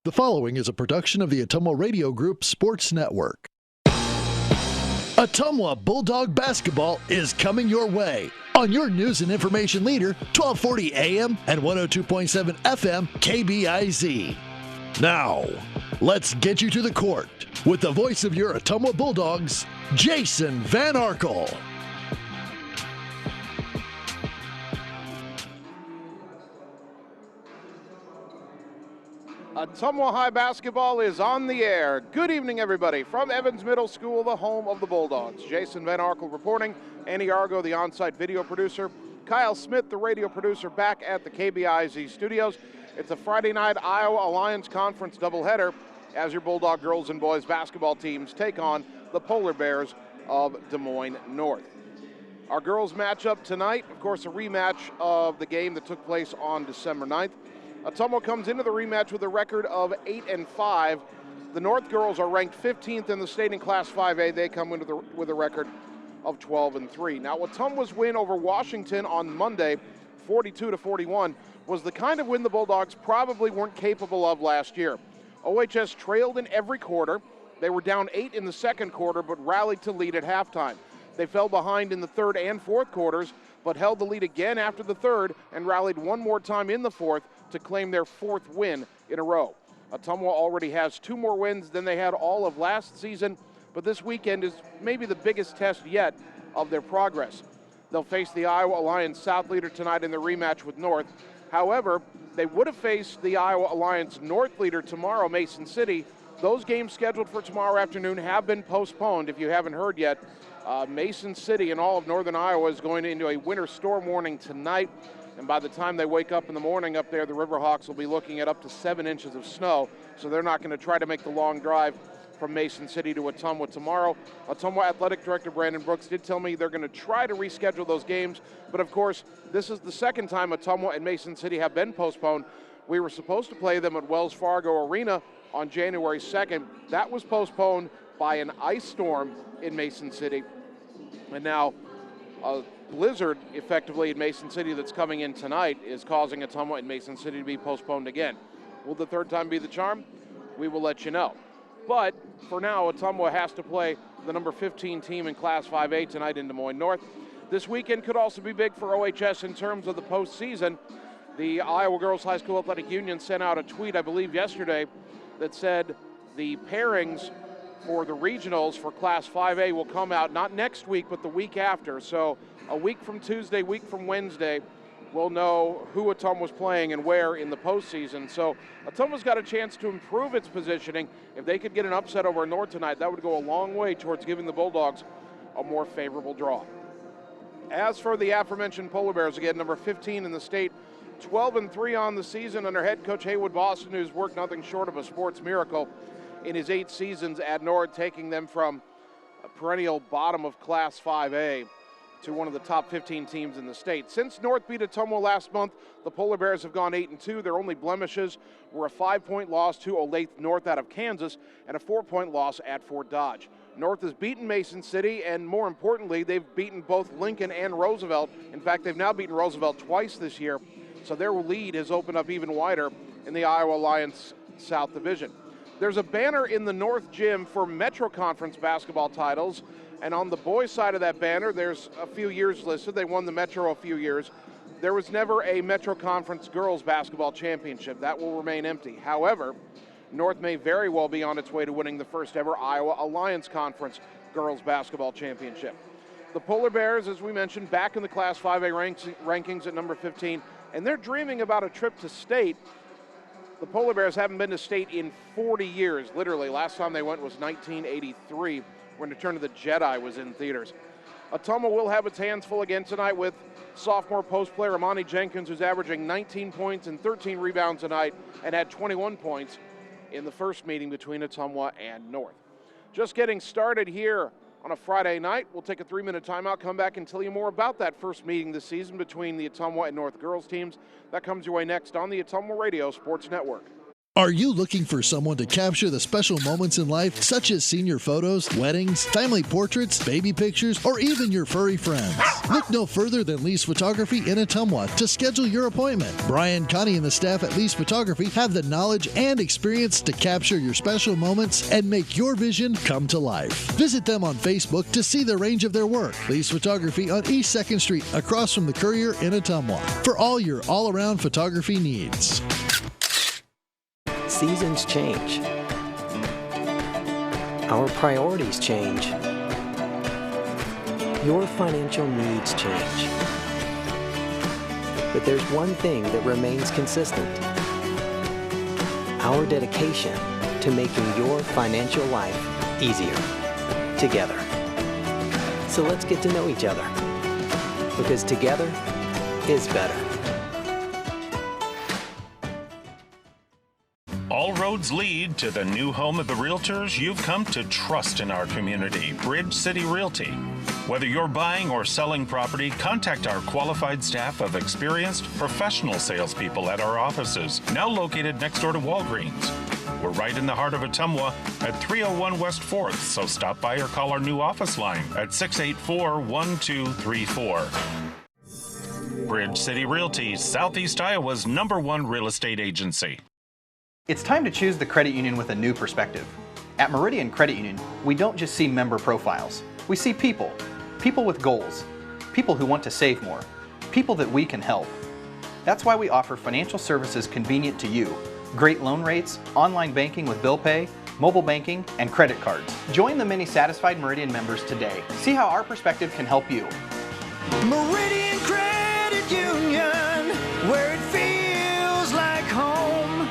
The following is a production of the Ottumwa Radio Group Sports Network. Ottumwa Bulldog basketball is coming your way on your news and information leader, 1240 AM and 102.7 FM KBIZ. Now, let's get you to the court with the voice of your Ottumwa Bulldogs, Jason Van Arkel. Ottumwa High basketball is on the air. Good evening, everybody. From Evans Middle School, the home of the Bulldogs. Jason Van Arkel reporting. Andy Argo, the on-site video producer. Kyle Smith, the radio producer, back at the KBIZ studios. It's a Friday night Iowa Alliance Conference doubleheader as your Bulldog girls and boys basketball teams take on the Polar Bears of Des Moines North. Our girls matchup tonight, of course, a rematch of the game that took place on December 9th. Ottumwa comes into the rematch with a record of 8-5. The North girls are ranked 15th in the state in Class 5A. They come into with a record of 12-3. Now, Ottumwa's win over Washington on Monday, 42-41, was the kind of win the Bulldogs probably weren't capable of last year. OHS trailed in every quarter. They were down 8 in the second quarter, but rallied to lead at halftime. They fell behind in the third and fourth quarters, but held the lead again after the third and rallied one more time in the fourth to claim their fourth win in a row. Ottumwa already has 2 more wins than they had all of last season, but this weekend is maybe the biggest test yet of their progress. They'll face the Iowa Alliance South leader tonight in the rematch with North. However, they would have faced the Iowa Alliance North leader tomorrow, Mason City. Those games scheduled for tomorrow afternoon have been postponed. If you haven't heard yet, Mason City and all of northern Iowa is going into a winter storm warning tonight. And by the time they wake up in the morning up there, the Riverhawks will be looking at up to 7 inches of snow. So they're not going to try to make the long drive from Mason City to Ottumwa tomorrow. Ottumwa Athletic Director Brandon Brooks did tell me they're going to try to reschedule those games. But of course, this is the second time Ottumwa and Mason City have been postponed. We were supposed to play them at Wells Fargo Arena on January 2nd. That was postponed by an ice storm in Mason City. And now a blizzard effectively in Mason City that's coming in tonight is causing Ottumwa and Mason City to be postponed again. Will the third time be the charm? We will let you know. But for now, Ottumwa has to play the number 15 team in Class 5A tonight in Des Moines North. This weekend could also be big for OHS in terms of the postseason. The Iowa Girls High School Athletic Union sent out a tweet, I believe yesterday, that said the pairings for the regionals for Class 5A will come out not next week, but the week after. So a week from Tuesday, week from Wednesday, we'll know who Ottumwa's playing and where in the postseason. So Ottumwa's got a chance to improve its positioning. If they could get an upset over North tonight, that would go a long way towards giving the Bulldogs a more favorable draw. As for the aforementioned Polar Bears, again, number 15 in the state, 12-3 on the season under head coach Haywood Boston, who's worked nothing short of a sports miracle in his 8 seasons at North, taking them from a perennial bottom of Class 5A to one of the top 15 teams in the state. Since North beat Ottumwa last month, the Polar Bears have gone 8-2. Their only blemishes were a 5-point loss to Olathe North out of Kansas and a 4-point loss at Fort Dodge. North has beaten Mason City, and more importantly, they've beaten both Lincoln and Roosevelt. In fact, they've now beaten Roosevelt twice this year, so their lead has opened up even wider in the Iowa Alliance South Division. There's a banner in the North Gym for Metro Conference basketball titles, and on the boys' side of that banner, there's a few years listed. They won the Metro a few years. There was never a Metro Conference girls basketball championship. That will remain empty. However, North may very well be on its way to winning the first ever Iowa Alliance Conference girls basketball championship. The Polar Bears, as we mentioned, back in the Class 5A rankings at number 15, and they're dreaming about a trip to state. The Polar Bears haven't been to state in 40 years, literally. Last time they went was 1983, when Return of the Jedi was in theaters. Ottumwa will have its hands full again tonight with sophomore post player Amani Jenkins, who's averaging 19 points and 13 rebounds tonight and had 21 points in the first meeting between Ottumwa and North. Just getting started here on a Friday night. We'll take a 3-minute timeout, come back and tell you more about that first meeting this season between the Ottumwa and North girls teams. That comes your way next on the Ottumwa Radio Sports Network. Are you looking for someone to capture the special moments in life, such as senior photos, weddings, family portraits, baby pictures, or even your furry friends? Look no further than Lee's Photography in Ottumwa to schedule your appointment. Brian, Connie, and the staff at Lee's Photography have the knowledge and experience to capture your special moments and make your vision come to life. Visit them on Facebook to see the range of their work. Lee's Photography on East 2nd Street, across from the Courier in Ottumwa, for all your all-around photography needs. Seasons change. Our priorities change. Your financial needs change. But there's one thing that remains consistent: our dedication to making your financial life easier together. So let's get to know each other, because together is better. All roads lead to the new home of the realtors you've come to trust in our community, Bridge City Realty. Whether you're buying or selling property, contact our qualified staff of experienced professional salespeople at our offices, now located next door to Walgreens. We're right in the heart of Ottumwa at 301 West 4th, so stop by or call our new office line at 684-1234. Bridge City Realty, Southeast Iowa's #1 real estate agency. It's time to choose the credit union with a new perspective. At Meridian Credit Union, we don't just see member profiles. We see people. People with goals. People who want to save more. People that we can help. That's why we offer financial services convenient to you. Great loan rates, online banking with bill pay, mobile banking, and credit cards. Join the many satisfied Meridian members today. See how our perspective can help you. Meridian Credit Union, where it feels like home.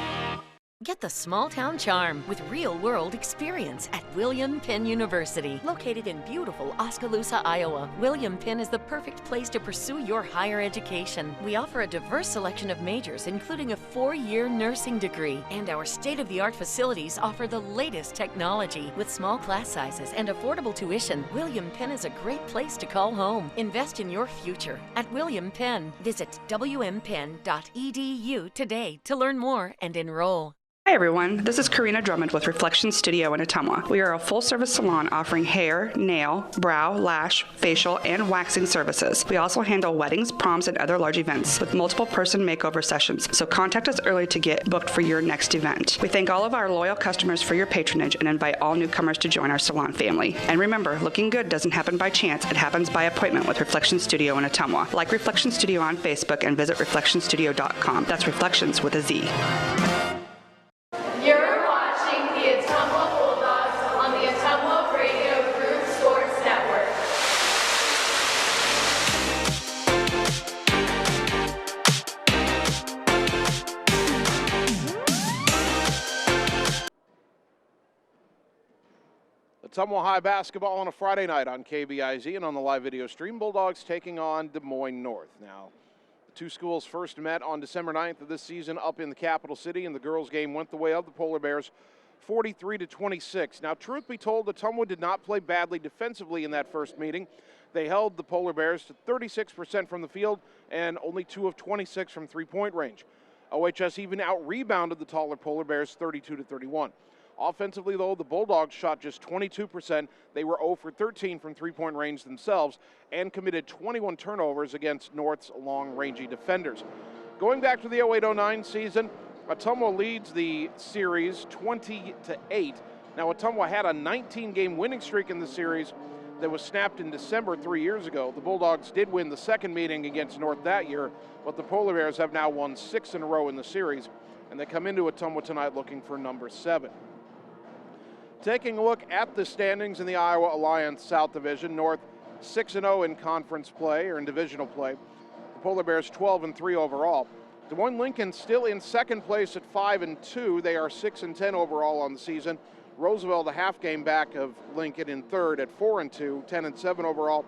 Get the small town charm with real-world experience at William Penn University. Located in beautiful Oskaloosa, Iowa, William Penn is the perfect place to pursue your higher education. We offer a diverse selection of majors, including a 4-year nursing degree. And our state-of-the-art facilities offer the latest technology. With small class sizes and affordable tuition, William Penn is a great place to call home. Invest in your future at William Penn. Visit wmpenn.edu today to learn more and enroll. Hi everyone, this is Karina Drummond with Reflection Studio in Ottumwa. We are a full-service salon offering hair, nail, brow, lash, facial, and waxing services. We also handle weddings, proms, and other large events with multiple person makeover sessions, so contact us early to get booked for your next event. We thank all of our loyal customers for your patronage and invite all newcomers to join our salon family. And remember, looking good doesn't happen by chance, it happens by appointment with Reflection Studio in Ottumwa. Like Reflection Studio on Facebook and visit reflectionstudio.com. That's Reflections with a Z. You're watching the Ottumwa Bulldogs on the Ottumwa Radio Group Sports Network. Ottumwa High basketball on a Friday night on KBIZ and on the live video stream. Bulldogs taking on Des Moines North. Now, the two schools first met on December 9th of this season up in the capital city, and the girls' game went the way of the Polar Bears, 43-26. Now, truth be told, Ottumwa did not play badly defensively in that first meeting. They held the Polar Bears to 36% from the field and only 2 of 26 from three-point range. OHS even out-rebounded the taller Polar Bears 32-31. Offensively, though, the Bulldogs shot just 22%. They were 0 for 13 from three-point range themselves and committed 21 turnovers against North's long-rangey defenders. Going back to the 08-09 season, Ottumwa leads the series 20-8. Now, Ottumwa had a 19-game winning streak in the series that was snapped in December 3 years ago. The Bulldogs did win the second meeting against North that year, but the Polar Bears have now won 6 in a row in the series, and they come into Ottumwa tonight looking for number 7. Taking a look at the standings in the Iowa Alliance South Division, North 6-0 in conference play or in divisional play. The Polar Bears 12-3 overall. Des Moines Lincoln still in second place at 5-2. They are 6-10 overall on the season. Roosevelt a half game back of Lincoln in third at 4-2, 10-7 overall.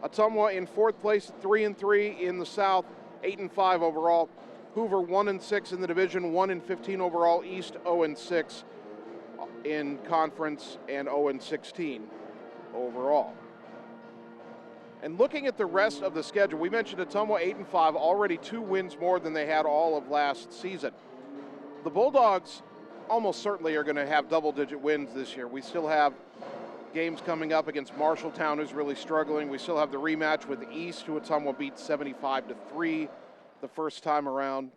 Ottumwa in fourth place at 3-3 in the South, 8-5 overall. Hoover 1-6 in the division, 1-15 overall. East 0-6 in conference and 0-16 overall. And looking at the rest of the schedule, we mentioned Ottumwa 8-5, already 2 wins more than they had all of last season. The Bulldogs almost certainly are going to have double-digit wins this year. We still have games coming up against Marshalltown, who's really struggling. We still have the rematch with East, who Ottumwa beat 75-3 the first time around.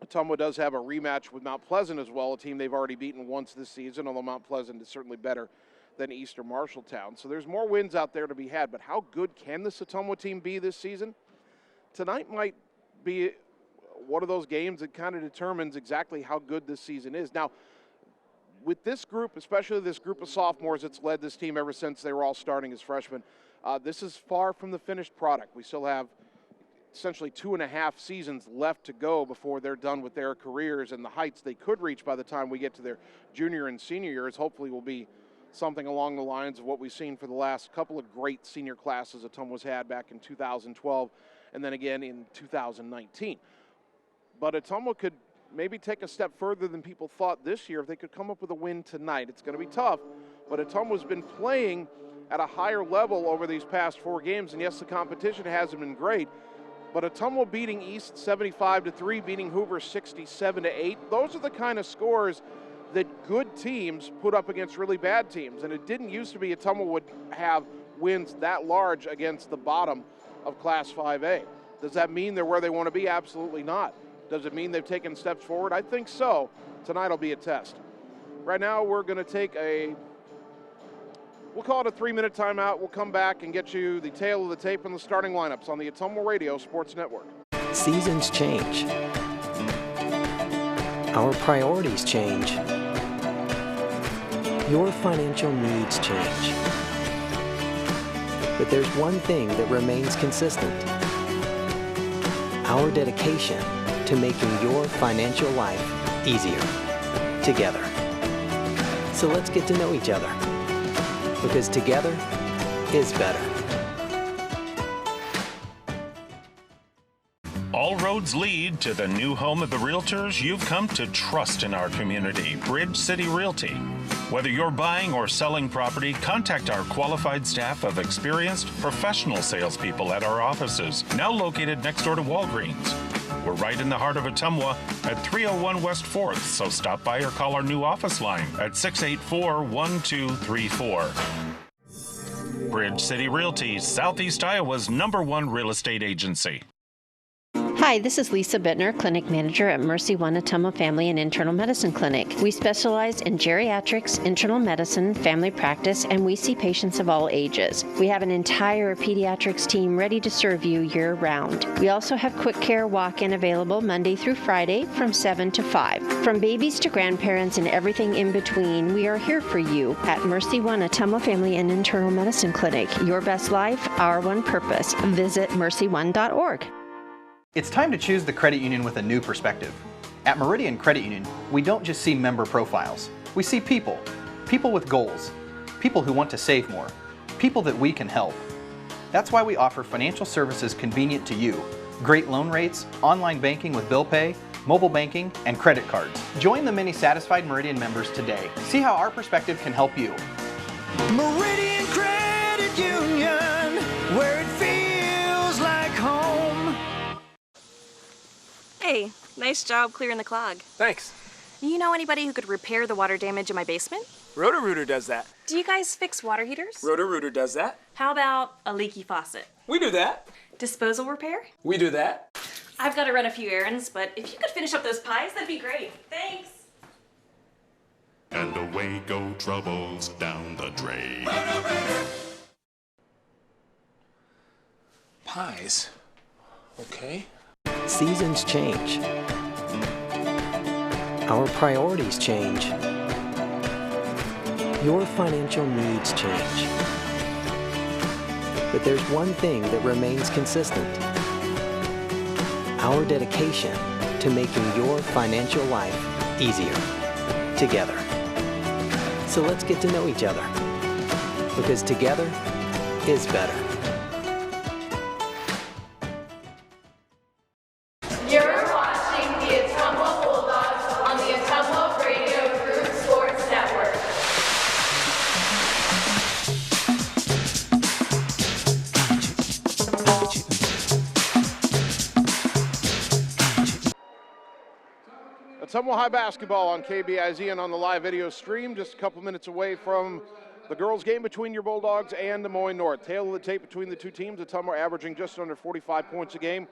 Ottumwa does have a rematch with Mount Pleasant as well, a team they've already beaten once this season, although Mount Pleasant is certainly better than East or Marshalltown. So there's more wins out there to be had, but how good can this Ottumwa team be this season? Tonight might be one of those games that kind of determines exactly how good this season is. Now, with this group, especially this group of sophomores that's led this team ever since they were all starting as freshmen, this is far from the finished product. We still have essentially 2.5 seasons left to go before they're done with their careers, and the heights they could reach by the time we get to their junior and senior years hopefully will be something along the lines of what we've seen for the last couple of great senior classes Ottumwa's had back in 2012 and then again in 2019. But Ottumwa could maybe take a step further than people thought this year if they could come up with a win tonight. It's going to be tough, but Ottumwa's been playing at a higher level over these past 4 games, and yes, the competition hasn't been great, but Ottumwa beating East 75-3, beating Hoover 67-8, those are the kind of scores that good teams put up against really bad teams, and it didn't used to be Ottumwa would have wins that large against the bottom of Class 5A. Does that mean they're where they want to be? Absolutely not. Does it mean they've taken steps forward? I think so. Tonight will be a test. Right now we're going to take we'll call it a 3-minute timeout. We'll come back and get you the tail of the tape and the starting lineups on the Ottumwa Radio Sports Network. Seasons change. Our priorities change. Your financial needs change. But there's one thing that remains consistent. Our dedication to making your financial life easier together. So let's get to know each other, because together is better. All roads lead to the new home of the realtors you've come to trust in our community, Bridge City Realty. Whether you're buying or selling property, contact our qualified staff of experienced professional salespeople at our offices, now located next door to Walgreens. We're right in the heart of Ottumwa at 301 West 4th, so stop by or call our new office line at 684-1234. Bridge City Realty, Southeast Iowa's #1 real estate agency. Hi, this is Lisa Bittner, Clinic Manager at Mercy One Ottumwa Family and Internal Medicine Clinic. We specialize in geriatrics, internal medicine, family practice, and we see patients of all ages. We have an entire pediatrics team ready to serve you year-round. We also have quick care walk-in available Monday through Friday from 7 to 5. From babies to grandparents and everything in between, we are here for you at Mercy One Ottumwa Family and Internal Medicine Clinic. Your best life, our one purpose. Visit mercyone.org. It's time to choose the credit union with a new perspective. At Meridian Credit Union, we don't just see member profiles. We see people. People with goals. People who want to save more. People that we can help. That's why we offer financial services convenient to you. Great loan rates, online banking with bill pay, mobile banking, and credit cards. Join the many satisfied Meridian members today. See how our perspective can help you. Meridian Credit Union, where it feels like home. Hey, nice job clearing the clog. Thanks. You know anybody who could repair the water damage in my basement? Roto-Rooter does that. Do you guys fix water heaters? Roto-Rooter does that. How about a leaky faucet? We do that. Disposal repair? We do that. I've got to run a few errands, but if you could finish up those pies, that'd be great. Thanks. And away go troubles down the drain. Pies. Okay. Seasons change. Our priorities change. Your financial needs change. But there's one thing that remains consistent. Our dedication to making your financial life easier together. So let's get to know each other, because together is better. You're watching the Ottumwa Bulldogs on the Ottumwa Radio Group Sports Network. Ottumwa High basketball on KBIZ and on the live video stream, just a couple minutes away from the girls' game between your Bulldogs and Des Moines North. Tail of the tape between the two teams. Ottumwa averaging just under 45 points a game.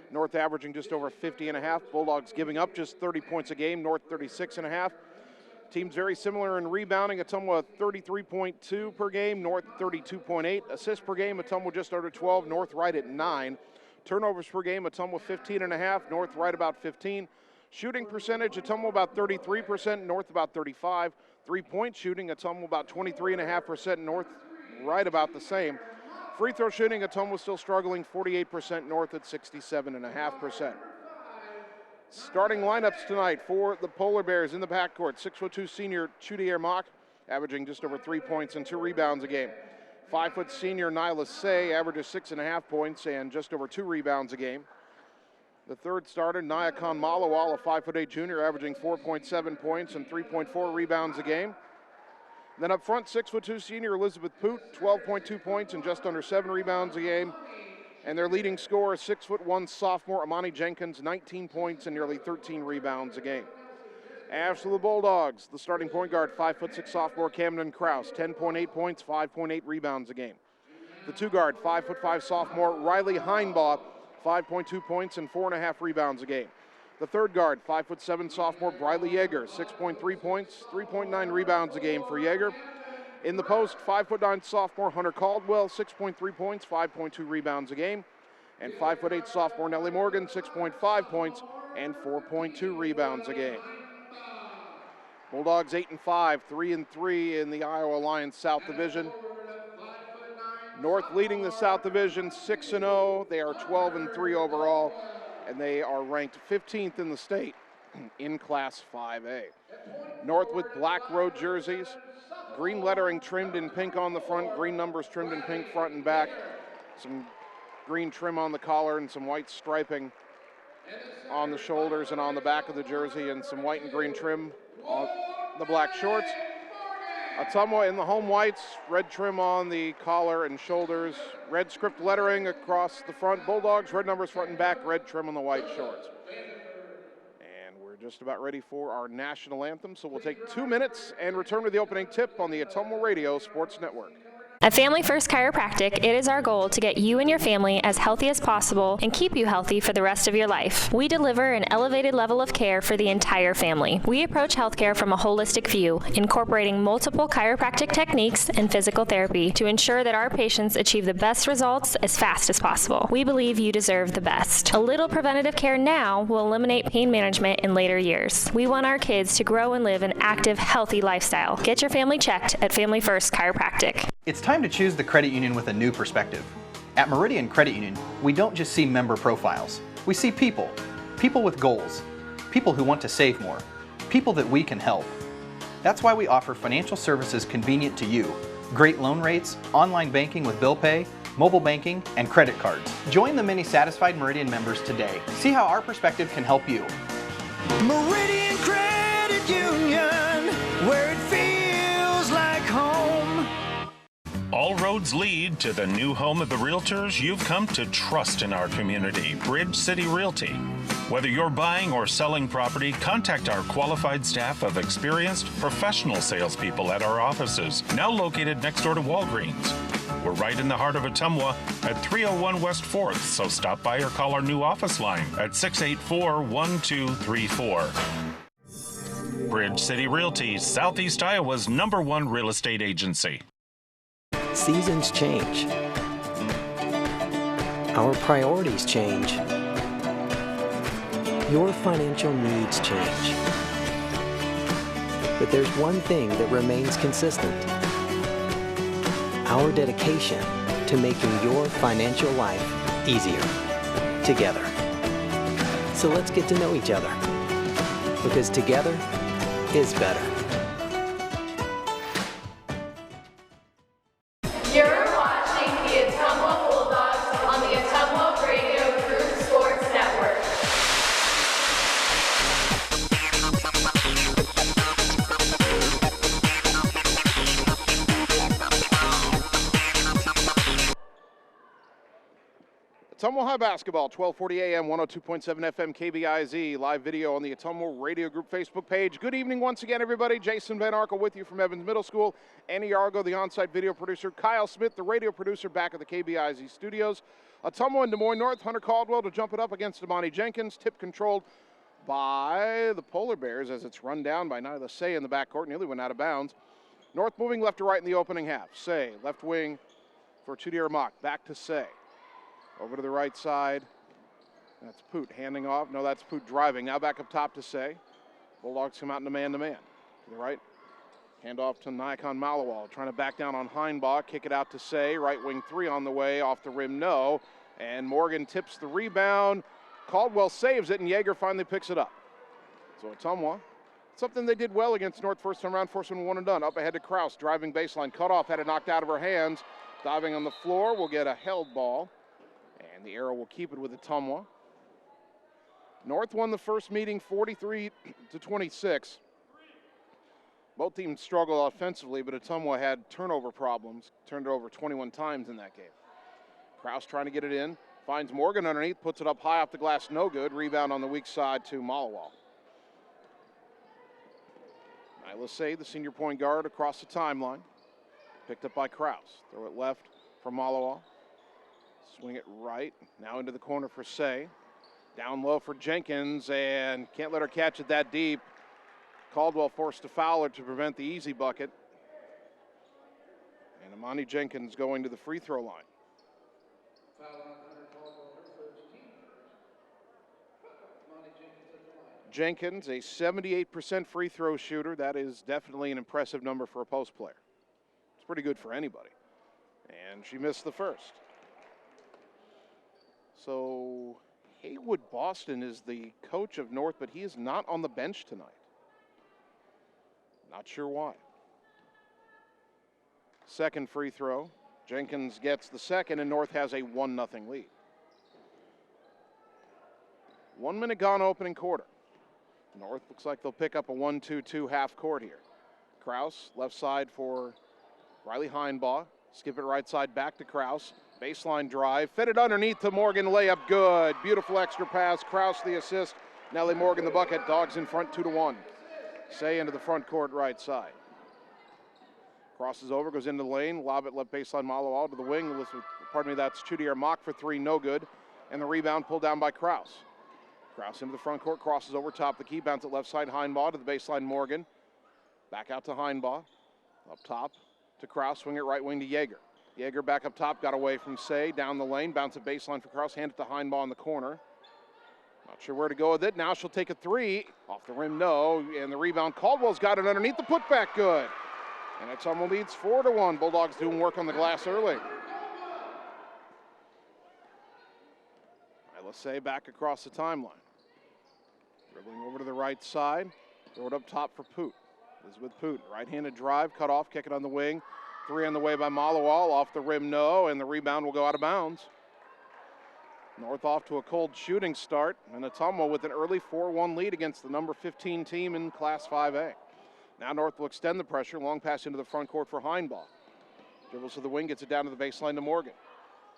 North averaging just over 50.5. Bulldogs giving up just 30 points a game. North 36.5. Teams very similar in rebounding. Ottumwa 33.2 per game. North 32.8. Assists per game. Ottumwa just under 12. North right at 9. Turnovers per game. Ottumwa 15.5. North right about 15. Shooting percentage, Ottumwa about 33%, North about 35%. Three-point shooting, Ottumwa about 23.5%, North right about the same. Free throw shooting, Ottumwa still struggling, 48%, North at 67.5%. Starting lineups tonight for the Polar Bears in the backcourt. 6'2" senior Chudier Mock, averaging just over 3 points and 2 rebounds a game. 5' senior Nyla Say averages 6.5 points and just over 2 rebounds a game. The third starter, Nyakan Malawal, a 5'8" junior, averaging 4.7 points and 3.4 rebounds a game. Then up front, 6'2" senior Elizabeth Poot, 12.2 points and just under 7 rebounds a game. And their leading scorer, 6'1" sophomore Amani Jenkins, 19 points and nearly 13 rebounds a game. As for the Bulldogs, the starting point guard, 5'6" sophomore Camden Krause, 10.8 points, 5.8 rebounds a game. The two guard, 5'5" sophomore Riley Heinbaugh, 5.2 points and 4.5 rebounds a game. The third guard, 5'7" sophomore Briley Yeager, 6.3 points, 3.9 rebounds a game for Yeager. In the post, 5'9" sophomore Hunter Caldwell, 6.3 points, 5.2 rebounds a game. And 5'8" sophomore Nellie Morgan, 6.5 points and 4.2 rebounds a game. Bulldogs 8-5, 3-3 in the Iowa Alliance South Division. North leading the South Division 6-0. They are 12-3 overall, and they are ranked 15th in the state in Class 5A. North with black road jerseys, green lettering trimmed in pink on the front, green numbers trimmed in pink front and back, some green trim on the collar and some white striping on the shoulders and on the back of the jersey, and some white and green trim on the black shorts. Ottumwa in the home whites, red trim on the collar and shoulders, red script lettering across the front. Bulldogs, red numbers front and back, red trim on the white shorts. And we're just about ready for our national anthem, so we'll take 2 minutes and return with the opening tip on the Ottumwa Radio Sports Network. At Family First Chiropractic, it is our goal to get you and your family as healthy as possible and keep you healthy for the rest of your life. We deliver an elevated level of care for the entire family. We approach healthcare from a holistic view, incorporating multiple chiropractic techniques and physical therapy to ensure that our patients achieve the best results as fast as possible. We believe you deserve the best. A little preventative care now will eliminate pain management in later years. We want our kids to grow and live an active, healthy lifestyle. Get your family checked at Family First Chiropractic. It's time to choose the credit union with a new perspective. At Meridian Credit Union, we don't just see member profiles. We see people. People with goals. People who want to save more. People that we can help. That's why we offer financial services convenient to you. Great loan rates, online banking with bill pay, mobile banking, and credit cards. Join the many satisfied Meridian members today. See how our perspective can help you. Meridian Credit Union, where it feels like home. All roads lead to the new home of the realtors you've come to trust in our community, Bridge City Realty. Whether you're buying or selling property, contact our qualified staff of experienced professional salespeople at our offices, now located next door to Walgreens. We're right in the heart of Ottumwa at 301 West 4th, so stop by or call our new office line at 684-1234. Bridge City Realty, Southeast Iowa's #1 real estate agency. Seasons change. Our priorities change. Your financial needs change. But there's one thing that remains consistent. Our dedication to making your financial life easier together. So let's get to know each other, because together is better. You're watching the Ottumwa Bulldogs on the Ottumwa Radio Group Sports Network. Ottumwa High KBI basketball, 1240 AM, 102.7 FM, KBIZ, live video on the Ottumwa Radio Group Facebook page. Good evening once again, everybody. Jason Van Arkel with you from Evans Middle School. Annie Argo, the on-site video producer. Kyle Smith, the radio producer, back at the KBIZ studios. Ottumwa and Des Moines North. Hunter Caldwell to jump it up against Amani Jenkins. Tip controlled by the Polar Bears as it's run down by Nyla Say in the backcourt. Nearly went out of bounds. North moving left to right in the opening half. Say, left wing for Chudier Mock. Back to Say. Over to the right side. That's Poot handing off. No, that's Poot driving. Now back up top to Say. Bulldogs come out in a man-to-man. To the right. Hand off to Nikon Malawal. Trying to back down on Heinbaugh. Kick it out to Say. Right wing three on the way. Off the rim, no. And Morgan tips the rebound. Caldwell saves it, and Yeager finally picks it up. So Ottumwa, something they did well against North first time around, forcing one and done. Up ahead to Kraus, driving baseline, cut off, had it knocked out of her hands. Diving on the floor, will get a held ball. And the arrow will keep it with Ottumwa. North won the first meeting 43-26. Both teams struggled offensively, but Ottumwa had turnover problems. Turned it over 21 times in that game. Kraus trying to get it in. Finds Morgan underneath, puts it up high off the glass, no good. Rebound on the weak side to Malawal. Nyla Say, the senior point guard, across the timeline. Picked up by Kraus. Throw it left for Malawal. Swing it right. Now into the corner for Say. Down low for Jenkins, and can't let her catch it that deep. Caldwell forced to foul her to prevent the easy bucket. And Amani Jenkins going to the free throw line. Jenkins, a 78% free throw shooter. That is definitely an impressive number for a post player. It's pretty good for anybody. And she missed the first. So Haywood Boston is the coach of North, but he is not on the bench tonight. Not sure why. Second free throw. Jenkins gets the second, and North has a 1-0 lead. 1 minute gone opening quarter. North looks like they'll pick up a 1-2-2 half court here. Kraus, left side for Riley Heinbaugh. Skip it right side back to Kraus. Baseline drive. Fed it underneath to Morgan. Layup good. Beautiful extra pass. Kraus the assist. Nellie Morgan the bucket. Dogs in front 2-1. Say into the front court right side. Crosses over, goes into the lane. Lob it left baseline Malawal to the wing. Pardon me, that's Chudier Mock for three. No good. And the rebound pulled down by Kraus. Kraus into the front court, crosses over top the key, bounce it left side, Heinbaugh to the baseline, Morgan. Back out to Heinbaugh. Up top to Kraus, swing it right wing to Yeager. Yeager back up top, got away from Say, down the lane, bounce it baseline for Kraus, hand it to Heinbaugh in the corner. Not sure where to go with it. Now she'll take a three. Off the rim, no. And the rebound, Caldwell's got it underneath the putback, good. And Ottumwa leads 4-1. Bulldogs doing work on the glass early. Nyla Say back across the timeline. Dribbling over to the right side. Throw it up top for Poot. Elizabeth Poot, right-handed drive, cut off, kick it on the wing. Three on the way by Malawal, off the rim, no, and the rebound will go out of bounds. North off to a cold shooting start, and Ottumwa with an early 4-1 lead against the number 15 team in Class 5A. Now North will extend the pressure, long pass into the front court for Heinbaugh. Dribbles to the wing, gets it down to the baseline to Morgan.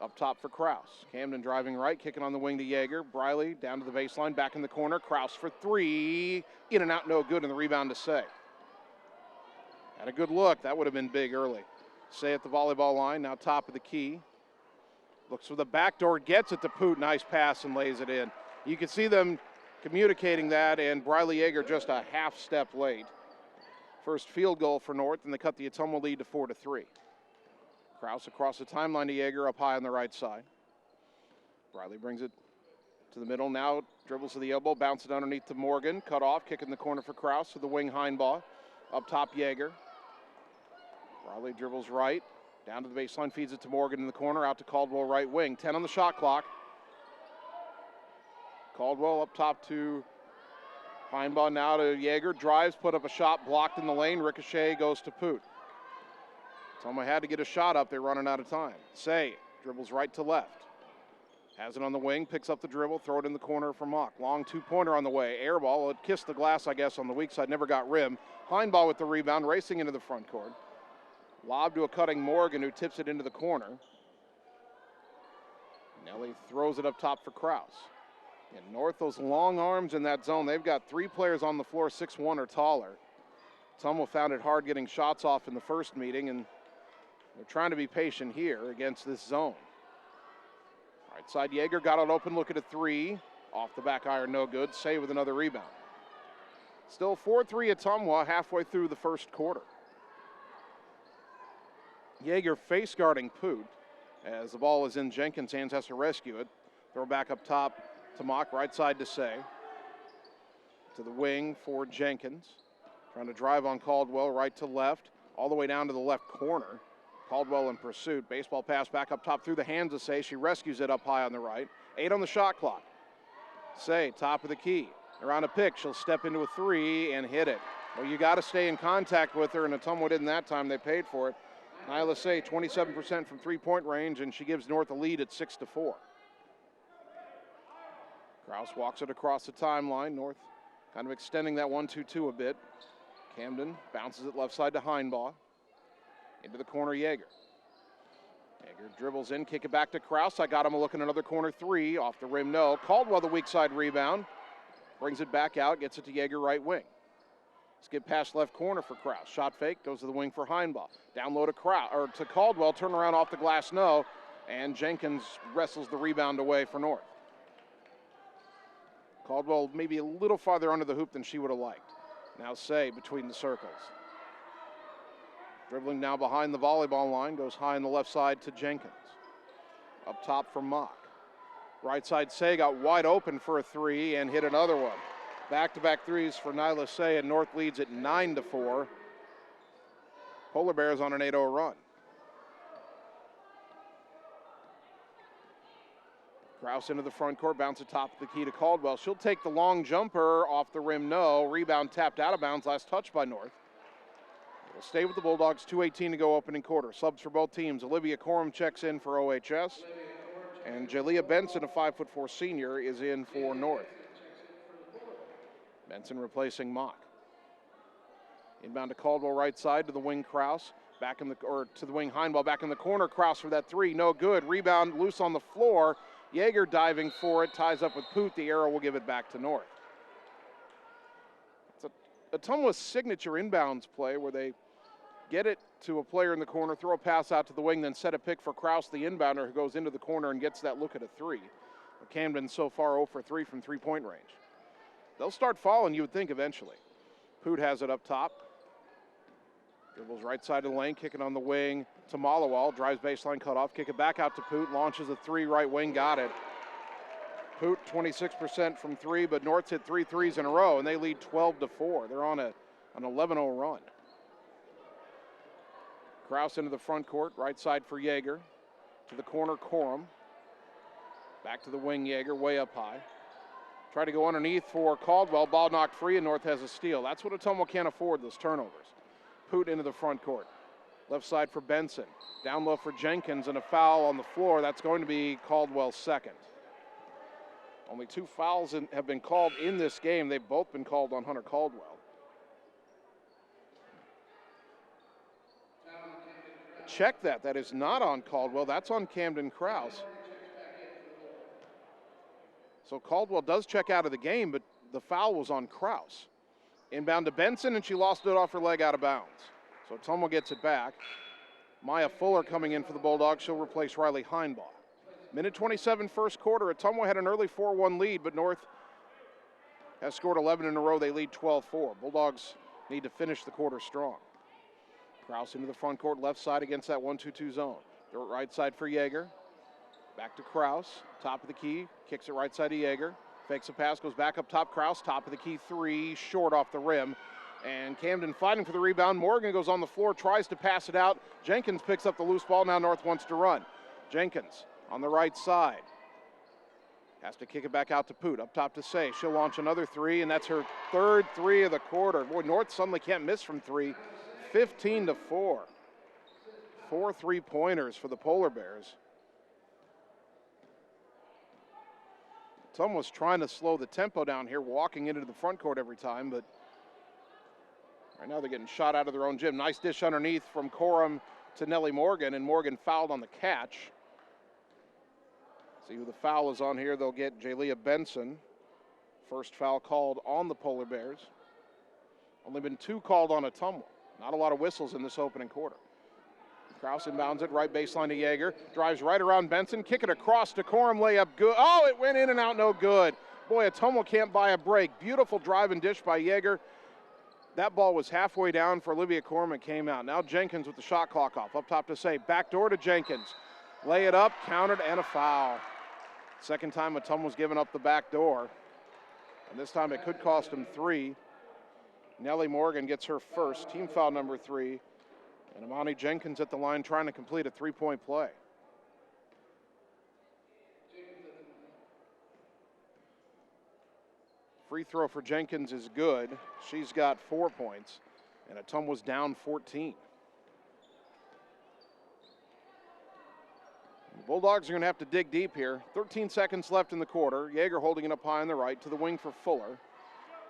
Up top for Kraus. Camden driving right, kicking on the wing to Yeager. Briley down to the baseline, back in the corner. Kraus for three. In and out, no good, and the rebound to Say. Had a good look. That would have been big early. Say at the volleyball line, now top of the key. Looks for the back door, gets it to Poot. Nice pass and lays it in. You can see them communicating that, and Briley Yeager just a half step late. First field goal for North, and they cut the Ottumwa lead to 4-3. Kraus across the timeline to Yeager, up high on the right side. Briley brings it to the middle, now dribbles to the elbow, bounce it underneath to Morgan, cut off, kick in the corner for Kraus to the wing Heinbaugh. Up top Yeager. Briley dribbles right, down to the baseline, feeds it to Morgan in the corner, out to Caldwell right wing. 10 on the shot clock. Caldwell up top to Heinbaugh, now to Yeager, drives, put up a shot, blocked in the lane, ricochet goes to Poot. Ottumwa had to get a shot up, they're running out of time. Say dribbles right to left. Has it on the wing, picks up the dribble, throw it in the corner for Mock. Long two-pointer on the way, air ball, it kissed the glass, I guess, on the weak side, never got rim. Heinbaugh with the rebound, racing into the front court. Lob to a cutting Morgan, who tips it into the corner. Nelly throws it up top for Kraus. And North, those long arms in that zone, they've got 3 players on the floor, 6'1" or taller. Ottumwa found it hard getting shots off in the first meeting, and they're trying to be patient here against this zone. Right side, Yeager got it open, look at a 3. Off the back iron, no good. Say with another rebound. Still 4-3 Ottumwa halfway through the first quarter. Yeager face guarding Poot as the ball is in Jenkins' hands, has to rescue it. Throw back up top to Mock, right side to Say. To the wing for Jenkins. Trying to drive on Caldwell, right to left, all the way down to the left corner. Caldwell in pursuit. Baseball pass back up top through the hands of Say. She rescues it up high on the right. 8 on the shot clock. Say, top of the key. Around a pick, she'll step into a 3 and hit it. Well, you got to stay in contact with her, and Ottumwa didn't that time. They paid for it. Nyla Say, 27% from three-point range, and she gives North a lead at 6-4. Kraus walks it across the timeline. North kind of extending that 1-2-2 a bit. Camden bounces it left side to Heinbaugh. Into the corner, Yeager. Yeager dribbles in, kick it back to Kraus. I got him a look in another corner 3. Off the rim, no. Caldwell, the weak side rebound. Brings it back out, gets it to Yeager, right wing. Skip past left corner for Kraus. Shot fake, goes to the wing for Heinbaugh. Down low to Caldwell, turn around off the glass, no. And Jenkins wrestles the rebound away for North. Caldwell maybe a little farther under the hoop than she would have liked. Now Say between the circles. Dribbling now behind the volleyball line, goes high on the left side to Jenkins. Up top for Mock. Right side Say got wide open for a 3 and hit another one. Back-to-back threes for Nyla Say, and North leads at 9-4. Polar Bears on an 8-0 run. Kraus into the front court, bounce at top of the key to Caldwell. She'll take the long jumper off the rim, no. Rebound tapped out of bounds, last touch by North. It'll stay with the Bulldogs, 2:18 to go opening quarter. Subs for both teams. Olivia Corum checks in for OHS. And Jalea Benson, a 5'4" senior, is in for North. Benson replacing Mock. Inbound to Caldwell, right side to the wing Kraus. To the wing Heinbaugh, back in the corner. Kraus for that 3, no good. Rebound loose on the floor. Yeager diving for it, ties up with Poot. The arrow will give it back to North. It's Ottumwa's signature inbounds play where they get it to a player in the corner, throw a pass out to the wing, then set a pick for Kraus, the inbounder, who goes into the corner and gets that look at a 3. Camden so far 0 for 3 from three-point range. They'll start falling, you would think, eventually. Poot has it up top. Dribbles right side of the lane, kick it on the wing to Malawal. Drives baseline, cut off, kick it back out to Poot. Launches a 3 right wing, got it. Poot 26% from 3, but North's hit 3 threes in a row, and they lead 12-4. They're on an 11-0 run. Kraus into the front court, right side for Yeager. To the corner, Corum. Back to the wing, Yeager, way up high. Try to go underneath for Caldwell. Ball knocked free, and North has a steal. That's what Ottumwa can't afford, those turnovers. Poot into the front court. Left side for Benson. Down low for Jenkins, and a foul on the floor. That's going to be Caldwell's second. Only 2 fouls have been called in this game. They've both been called on Hunter Caldwell. Check that. That is not on Caldwell. That's on Camden Kraus. So Caldwell does check out of the game, but the foul was on Kraus. Inbound to Benson, and she lost it off her leg out of bounds. So Ottumwa gets it back. Maya Fuller coming in for the Bulldogs. She'll replace Riley Heinbaugh. Minute 27 first quarter. Ottumwa had an early 4-1 lead, but North has scored 11 in a row. They lead 12-4. Bulldogs need to finish the quarter strong. Kraus into the front court, left side against that 1-2-2 zone. The right side for Yeager. Back to Kraus, top of the key, kicks it right side to Yeager. Fakes a pass, goes back up top, Kraus, top of the key, 3, short off the rim. And Camden fighting for the rebound. Morgan goes on the floor, tries to pass it out. Jenkins picks up the loose ball, now North wants to run. Jenkins on the right side. Has to kick it back out to Poot, up top to Say. She'll launch another 3, and that's her 3rd 3 of the quarter. Boy, North suddenly can't miss from 3. 15-4. 4 3-pointers for the Polar Bears. Ottumwa was trying to slow the tempo down here, walking into the front court every time, but right now they're getting shot out of their own gym. Nice dish underneath from Corum to Nellie Morgan, and Morgan fouled on the catch. See who the foul is on here. They'll get Jalea Benson. First foul called on the Polar Bears. Only been 2 called on Ottumwa. Not a lot of whistles in this opening quarter. Kraus inbounds it, right baseline to Yeager. Drives right around Benson. Kick it across to Corum. Layup good. Oh, it went in and out, no good. Boy, Ottumwa can't buy a break. Beautiful drive and dish by Yeager. That ball was halfway down for Olivia Corum and came out. Now Jenkins with the shot clock off. Up top to say, backdoor to Jenkins. Lay it up, countered, and a foul. Second time Ottumwa's given up the back door. And this time it could cost him 3. Nellie Morgan gets her first, team foul number 3. And Amani Jenkins at the line trying to complete a 3-point play. Free throw for Jenkins is good. She's got 4 points. And Ottumwa's down 14. The Bulldogs are going to have to dig deep here. 13 seconds left in the quarter. Yeager holding it up high on the right to the wing for Fuller.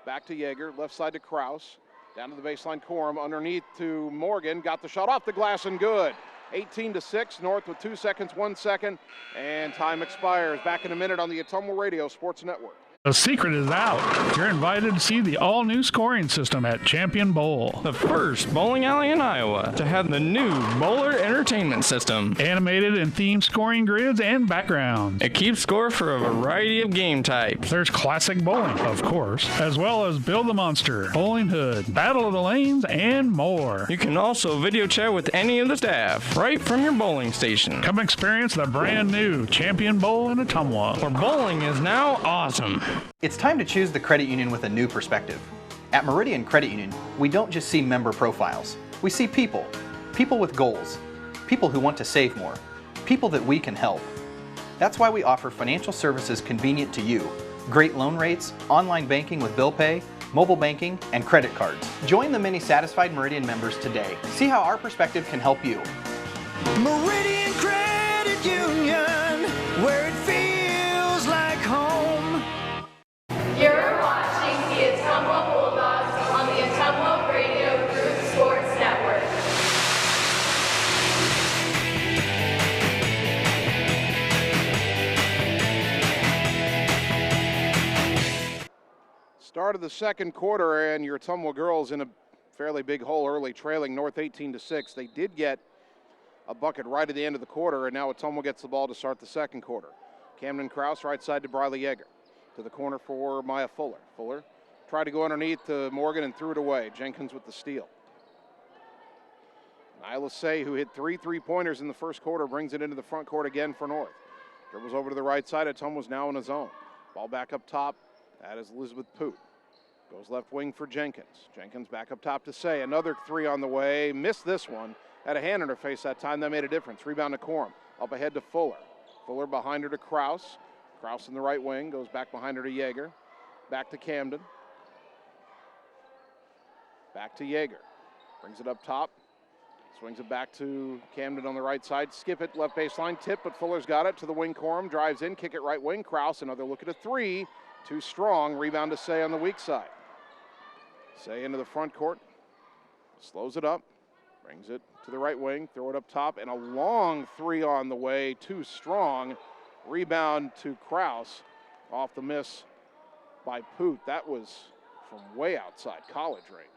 Back to Yeager, left side to Kraus. Down to the baseline, Corum, underneath to Morgan. Got the shot off the glass and good. 18-6, North with 2 seconds, 1 second, and time expires. Back in a minute on the Ottumwa Radio Sports Network. The secret is out. You're invited to see the all-new scoring system at Champion Bowl. The first bowling alley in Iowa to have the new Bowler Entertainment System. Animated and themed scoring grids and backgrounds. It keeps score for a variety of game types. There's classic bowling, of course, as well as Build the Monster, Bowling Hood, Battle of the Lanes, and more. You can also video chat with any of the staff right from your bowling station. Come experience the brand new Champion Bowl in Ottumwa, where bowling is now awesome. It's time to choose the credit union with a new perspective. At Meridian Credit Union, we don't just see member profiles. We see people. People with goals. People who want to save more. People that we can help. That's why we offer financial services convenient to you. Great loan rates, online banking with bill pay, mobile banking, and credit cards. Join the many satisfied Meridian members today. See how our perspective can help you. Meridian Credit Union, where it feels like home. You're watching the Ottumwa Bulldogs on the Ottumwa Radio Group Sports Network. Start of the second quarter, and your Ottumwa girls in a fairly big hole early, trailing North 18-6. They did get a bucket right at the end of the quarter, and now Ottumwa gets the ball to start the second quarter. Camden Kraus, right side to Briley Yeager. To the corner for Maya Fuller. Fuller tried to go underneath to Morgan and threw it away. Jenkins with the steal. Nyla Say, who hit 3 3-pointers in the first quarter, brings it into the front court again for North. Dribbles over to the right side. Ottumwa's now in his zone. Ball back up top. That is Elizabeth Poot. Goes left wing for Jenkins. Jenkins back up top to Say. Another 3 on the way. Missed this one. Had a hand in her face that time. That made a difference. Rebound to Corum. Up ahead to Fuller. Fuller behind her to Kraus. Kraus in the right wing, goes back behind her to Yeager. Back to Camden. Back to Yeager. Brings it up top. Swings it back to Camden on the right side. Skip it, left baseline, tip, but Fuller's got it to the wing. Corum drives in, kick it right wing. Kraus, another look at a 3. Too strong. Rebound to Say on the weak side. Say into the front court. Slows it up. Brings it to the right wing. Throw it up top. And a long 3 on the way. Too strong. Rebound to Kraus off the miss by Poot. That was from way outside college range.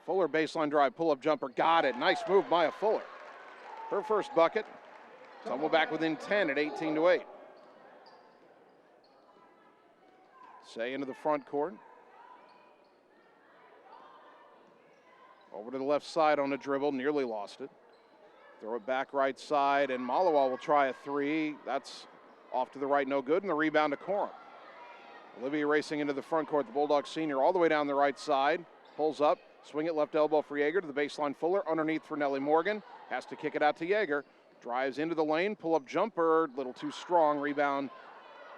Fuller baseline drive, pull-up jumper, got it. Nice move, Maya Fuller. Her first bucket. Ottumwa back within 10 at 18-8. Say into the front court. Over to the left side on a dribble, nearly lost it. Throw it back right side, and Malawal will try a 3. That's off to the right, no good, and the rebound to Corum. Olivia racing into the front court. The Bulldogs senior all the way down the right side. Pulls up, swing it left elbow for Yeager to the baseline. Fuller underneath for Nellie Morgan. Has to kick it out to Yeager. Drives into the lane, pull-up jumper, little too strong. Rebound.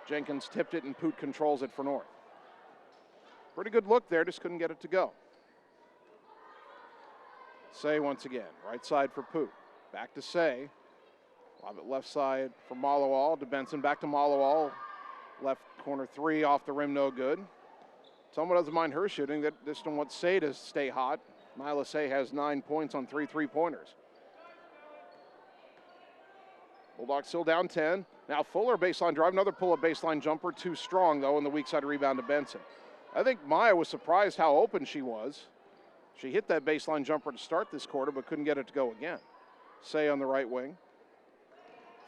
Jenkins tipped it, and Poot controls it for North. Pretty good look there, just couldn't get it to go. Say once again, right side for Poot. Back to Say. Lob it left side for Malawal to Benson. Back to Malawal. Left corner 3 off the rim, no good. Someone doesn't mind her shooting. That just don't want Say to stay hot. Nyla Say has 9 points on 3 3-pointers. Bulldogs still down 10. Now Fuller baseline drive, another pull-up baseline jumper, too strong though, and the weak side rebound to Benson. I think Maya was surprised how open she was. She hit that baseline jumper to start this quarter, but couldn't get it to go again. Say on the right wing.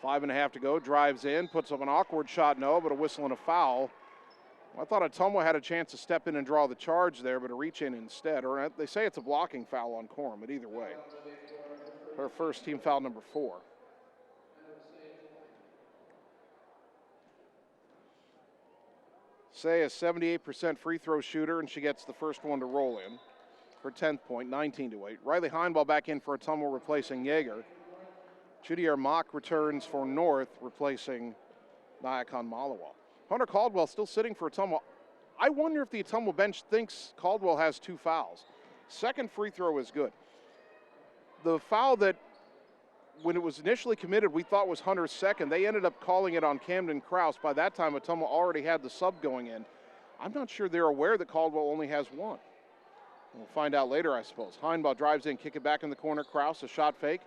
5.5 to go, drives in, puts up an awkward shot, no, but a whistle and a foul. I thought Ottumwa had a chance to step in and draw the charge there, but a reach in instead. Or they say it's a blocking foul on Corum, but either way. Her first team foul number 4. Say a 78% free throw shooter, and she gets the first one to roll in. Her 10th point, 19-8. Riley Heinball back in for Ottumwa, replacing Yeager. Judier Mock returns for North, replacing Nayakon Malawal. Hunter Caldwell still sitting for Ottumwa. I wonder if the Ottumwa bench thinks Caldwell has 2 fouls. Second free throw is good. The foul that, when it was initially committed, we thought was Hunter's second, they ended up calling it on Camden Krause. By that time, Ottumwa already had the sub going in. I'm not sure they're aware that Caldwell only has 1. We'll find out later, I suppose. Heinball drives in, kick it back in the corner. Krause, a shot fake.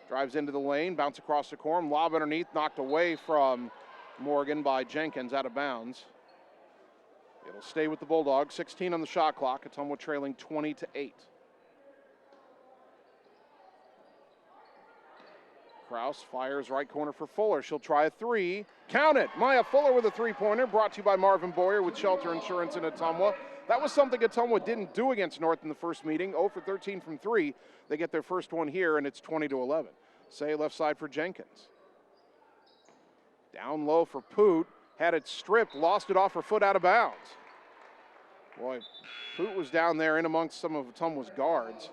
Drives into the lane, bounce across the Corum, lob underneath, knocked away from Morgan by Jenkins, out of bounds. It'll stay with the Bulldogs. 16 on the shot clock. Ottumwa trailing 20-8. Krause fires right corner for Fuller. She'll try a 3. Count it! Maya Fuller with a 3-pointer, brought to you by Marvin Boyer with Shelter Insurance in Ottumwa. That was something Ottumwa didn't do against North in the first meeting. 0 for 13 from 3. They get their first one here, and it's 20-11. Say left side for Jenkins. Down low for Poot. Had it stripped, lost it off her foot, out of bounds. Boy, Poot was down there in amongst some of Ottumwa's guards.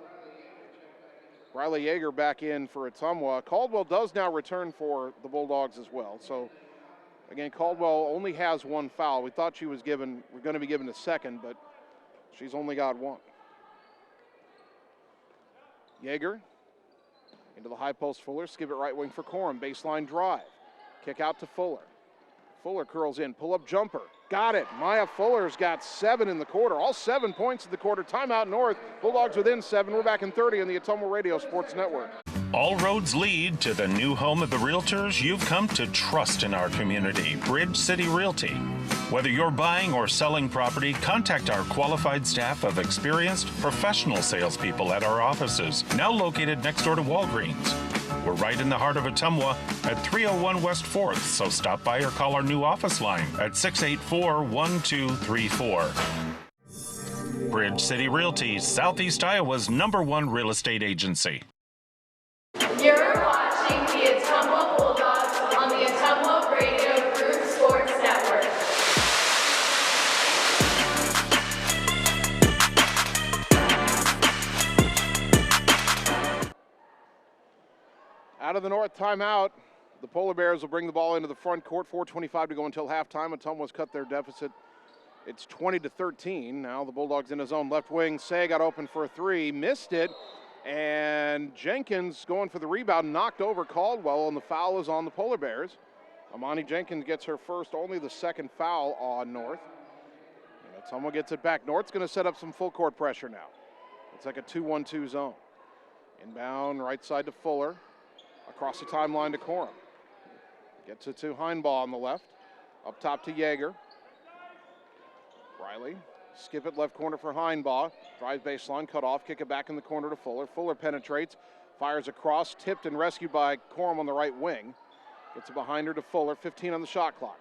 Riley Yeager back in for Ottumwa. Caldwell does now return for the Bulldogs as well. So, again, Caldwell only has 1 foul. We thought she was going to be given a second, but she's only got 1. Yeager into the high post. Fuller, skip it right wing for Corum. Baseline drive. Kick out to Fuller. Fuller curls in, pull-up jumper. Got it. Maya Fuller's got 7 in the quarter. All 7 points in the quarter. Timeout North. Bulldogs within 7. We're back in 30 on the Ottumwa Radio Sports Network. All roads lead to the new home of the realtors you've come to trust in our community, Bridge City Realty. Whether you're buying or selling property, contact our qualified staff of experienced professional salespeople at our offices, now located next door to Walgreens. We're right in the heart of Ottumwa at 301 West 4th, so stop by or call our new office line at 684-1234. Bridge City Realty, Southeast Iowa's #1 real estate agency. You're watching the Ottumwa Bulldogs on the Ottumwa Radio Group Sports Network. Out of the North timeout, the Polar Bears will bring the ball into the front court. 4:25 to go until halftime. Ottumwa's cut their deficit. It's 20-13. Now the Bulldogs in his own left wing. Say got open for a 3, missed it, and Jenkins going for the rebound, knocked over Caldwell, and the foul is on the Polar Bears. Amani Jenkins gets her first, only the second foul on North. And Ottumwa gets it back. North's going to set up some full court pressure now. It's like a 2-1-2 zone. Inbound right side to Fuller. Across the timeline to Corum. Gets it to Heinball on the left. Up top to Yeager. Riley, skip it left corner for Heinball. Drive baseline, cut off, kick it back in the corner to Fuller. Fuller penetrates, fires across, tipped and rescued by Corum on the right wing. Gets it behind her to Fuller, 15 on the shot clock.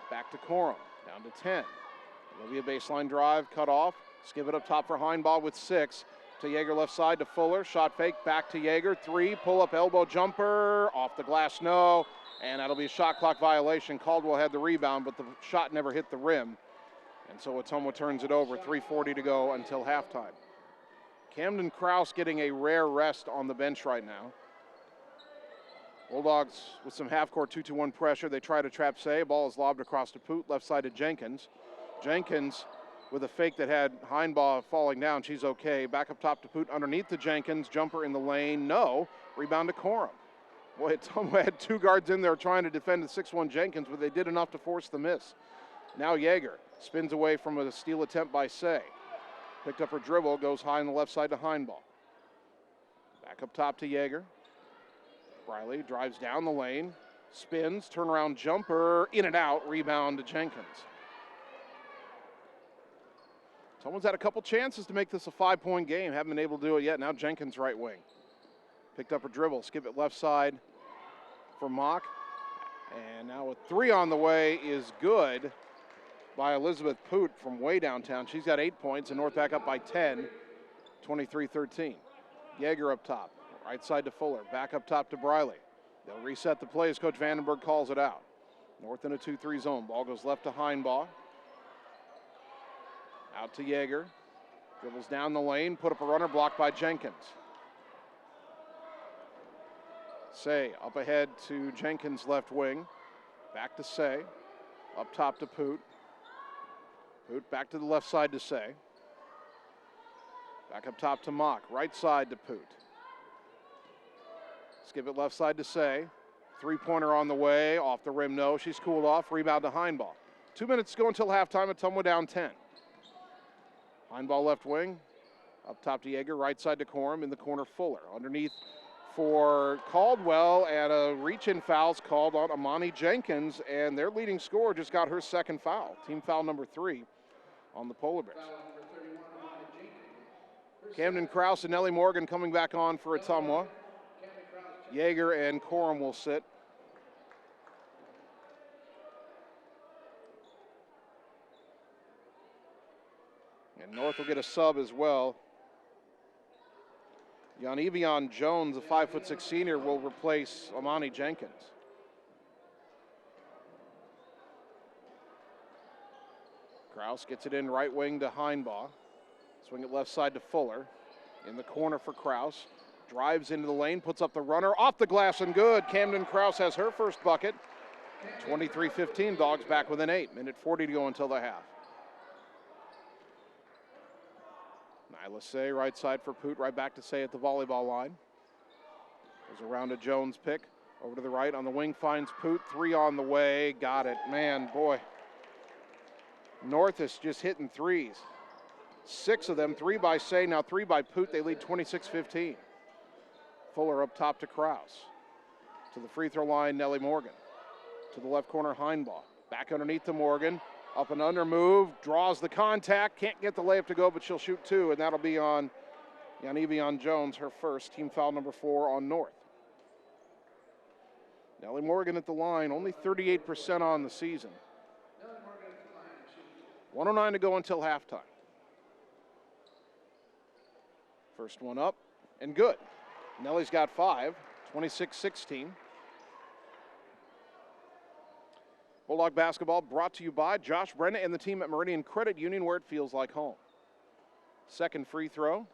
Back to Corum, down to 10. There'll be a baseline drive, cut off. Skip it up top for Heinball with 6. To Yeager left side to Fuller, shot fake, back to Yeager, 3, pull-up elbow jumper, off the glass, no, and that'll be a shot clock violation. Caldwell had the rebound, but the shot never hit the rim, and so Ottumwa turns it over, 3:40 to go until halftime. Camden Krause getting a rare rest on the bench right now. Bulldogs with some half-court 2-2-1 pressure. They try to trap Say, ball is lobbed across to Poot, left side to Jenkins. Jenkins with a fake that had Heinball falling down. She's okay. Back up top to Poot, underneath to Jenkins. Jumper in the lane, no. Rebound to Corum. Boy, Ottumwa had 2 guards in there trying to defend the 6'1 Jenkins, but they did enough to force the miss. Now Yeager spins away from a steal attempt by Say. Picked up her dribble, goes high on the left side to Heinball. Back up top to Yeager. Riley drives down the lane, Spins, turnaround jumper, in and out, rebound to Jenkins. Someone's had a couple chances to make this a 5-point game. Haven't been able to do it yet. Now Jenkins right wing. Picked up a dribble, skip it left side for Mock. And now a 3 on the way is good by Elizabeth Poot from way downtown. She's got 8 points, and North back up by 10, 23-13. Yeager up top, right side to Fuller, back up top to Briley. They'll reset the play as Coach Vandenberg calls it out. North in a 2-3 zone. Ball goes left to Heinbaugh. Out to Yeager. Dribbles down the lane, put up a runner, blocked by Jenkins. Say up ahead to Jenkins left wing. Back to Say. Up top to Poot. Poot back to the left side to Say. Back up top to Mock. Right side to Poot. Skip it left side to Say. 3-pointer on the way. Off the rim, no. She's cooled off. Rebound to Heinbaugh. 2 minutes to go until halftime. Ottumwa down 10. Heinbaugh left wing. Up top to Yeager. Right side to Corum. In the corner, Fuller. Underneath for Caldwell, and a reach-in foul's called on Amani Jenkins, and their leading scorer just got her second foul. Team foul number 3 on the Polar Bears. Camden Krause and Nellie Morgan coming back on for Ottumwa. Yeager and Corum will sit. And North will get a sub as well. Yanivion Jones, a 5'6" senior, will replace Amani Jenkins. Krause gets it in right wing to Heinbaugh. Swing it left side to Fuller. In the corner for Krause. Drives into the lane, puts up the runner, off the glass and good. Camden Krause has her first bucket. 23-15, Dogs back within 8. Minute 40 to go until the half. Nyla Say, right side for Poot, right back to Say at the volleyball line. Goes around to Jones pick. Over to the right on the wing, finds Poot. 3 on the way, got it. Man, boy. North is just hitting threes. 6 of them, 3 by Say, now 3 by Poot. They lead 26-15. Fuller up top to Krause. To the free throw line, Nellie Morgan. To the left corner, Heinbaugh. Back underneath to Morgan. Up and under move, draws the contact. Can't get the layup to go, but she'll shoot 2, and that'll be on Yanivion Jones, her first. Team foul number 4 on North. Nellie Morgan at the line, only 38% on the season. 1:09 to go until halftime. First one up, and good. Nellie's got 5, 26-16. Bulldog basketball brought to you by Josh Brenna and the team at Meridian Credit Union, where it feels like home. Second free throw.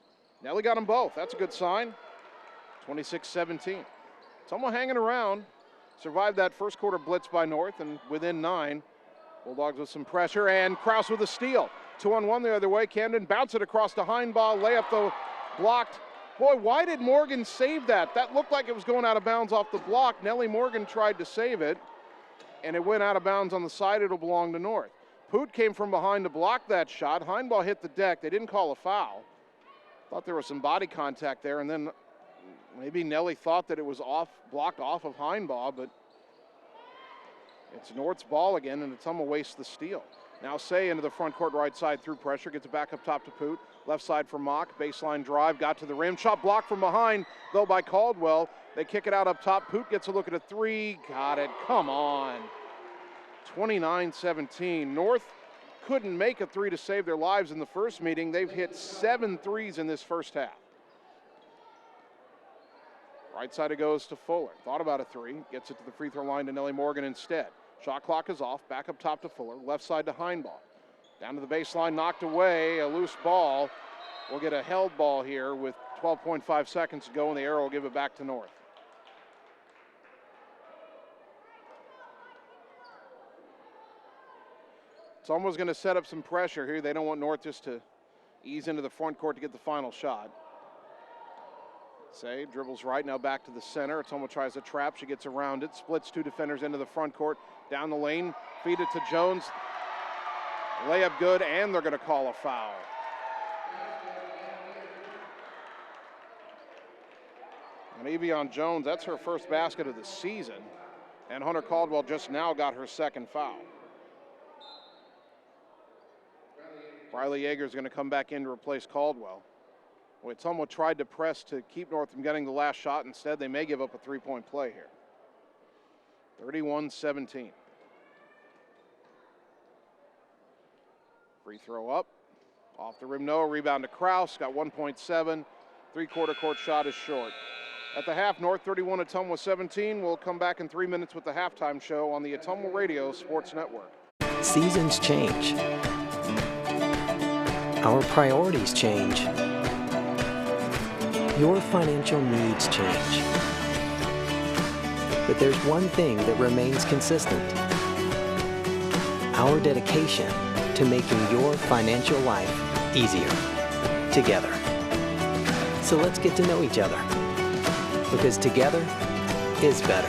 Nellie got them both. That's a good sign. 26-17. Ottumwa hanging around. Survived that first quarter blitz by North, and within 9. Bulldogs with some pressure, and Krause with a steal. 2-on-1 the other way. Camden bounce it across to Heinbaugh. Layup, though, blocked. Boy, why did Morgan save that? That looked like it was going out of bounds off the block. Nellie Morgan tried to save it, and it went out of bounds on the side. It'll belong to North. Poot came from behind to block that shot. Heinbaugh hit the deck. They didn't call a foul. Thought there was some body contact there, and then maybe Nellie thought that it was blocked off of Heinbaugh, but it's North's ball again, and Ottumwa wastes the steal. Now Say into the front court right side through pressure, gets it back up top to Poot. Left side for Mock, baseline drive, got to the rim. Shot blocked from behind, though, by Caldwell. They kick it out up top. Poot gets a look at a 3. Got it. Come on. 29-17. North couldn't make a 3 to save their lives in the first meeting. They've hit 7 threes in this first half. Right side it goes to Fuller. Thought about a 3. Gets it to the free throw line to Nellie Morgan instead. Shot clock is off. Back up top to Fuller. Left side to Heinbaugh. Down to the baseline, knocked away. A loose ball. We'll get a held ball here with 12.5 seconds to go, and the arrow will give it back to North. Someone's going to set up some pressure here. They don't want North just to ease into the front court to get the final shot. Say dribbles right, now back to the center. Ottumwa tries a trap. She gets around it. Splits 2 defenders into the front court. Down the lane. Feed it to Jones. Layup good, and they're going to call a foul. And Yanivion Jones, that's her first basket of the season. And Hunter Caldwell just now got her second foul. Riley Yeager's going to come back in to replace Caldwell. Well, Ottumwa tried to press to keep North from getting the last shot. Instead, they may give up a three-point play here. 31-17. Free throw up. Off the rim, no. Rebound to Kraus. Got 1.7. Three-quarter court shot is short. At the half, North 31, Ottumwa 17. We'll come back in 3 minutes with the halftime show on the Ottumwa Radio Sports Network. Seasons change. Our priorities change. Your financial needs change. But there's one thing that remains consistent. Our dedication to making your financial life easier together. So let's get to know each other, because together is better.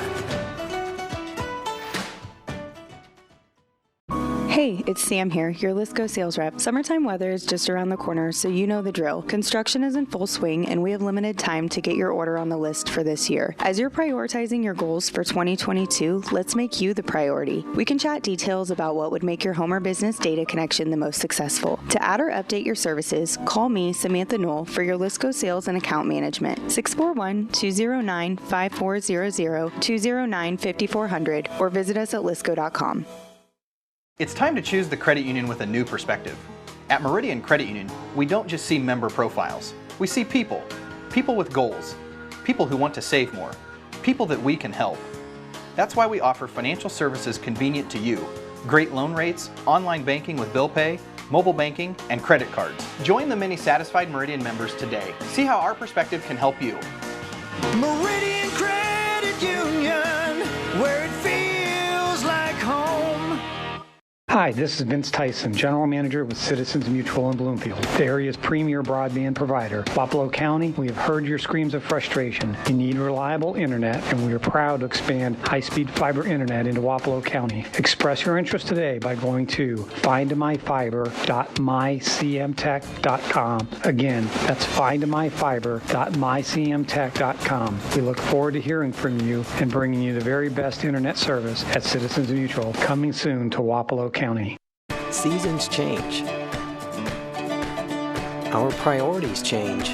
Hey, it's Sam here, your Lisco sales rep. Summertime weather is just around the corner, so you know the drill. Construction is in full swing, and we have limited time to get your order on the list for this year. As you're prioritizing your goals for 2022, let's make you the priority. We can chat details about what would make your home or business data connection the most successful. To add or update your services, call me, Samantha Knoll, for your Lisco sales and account management. 641-209-5400, 209-5400, or visit us at lisco.com. It's time to choose the credit union with a new perspective. At Meridian Credit Union, we don't just see member profiles. We see people. People with goals. People who want to save more. People that we can help. That's why we offer financial services convenient to you. Great loan rates, online banking with bill pay, mobile banking, and credit cards. Join the many satisfied Meridian members today. See how our perspective can help you. Meridian Credit Union, where it feels like home. Hi, this is Vince Tyson, General Manager with Citizens Mutual in Bloomfield, the area's premier broadband provider. Wapello County, we have heard your screams of frustration. You need reliable internet, and we are proud to expand high-speed fiber internet into Wapello County. Express your interest today by going to findmyfiber.mycmtech.com. Again, that's findmyfiber.mycmtech.com. We look forward to hearing from you and bringing you the very best internet service at Citizens Mutual, coming soon to Wapello County. Seasons change. Our priorities change.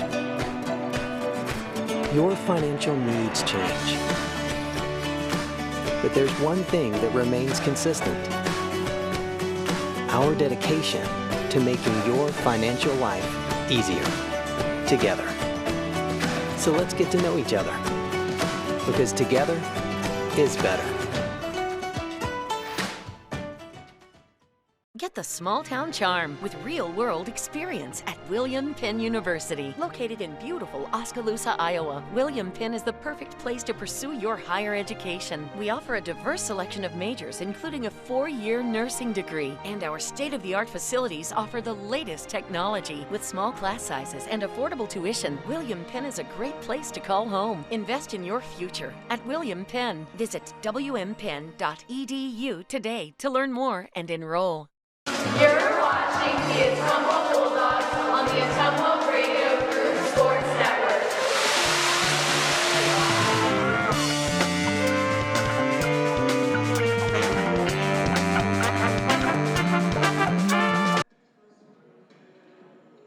Your financial needs change. But there's one thing that remains consistent. Our dedication to making your financial life easier together. So let's get to know each other, because together is better. Get the small town charm with real-world experience at William Penn University. Located in beautiful Oskaloosa, Iowa, William Penn is the perfect place to pursue your higher education. We offer a diverse selection of majors, including a 4-year nursing degree. And our state-of-the-art facilities offer the latest technology. With small class sizes and affordable tuition, William Penn is a great place to call home. Invest in your future at William Penn. Visit wmpenn.edu today to learn more and enroll. You're watching the Ottumwa Bulldogs on the Ottumwa Radio Group Sports Network.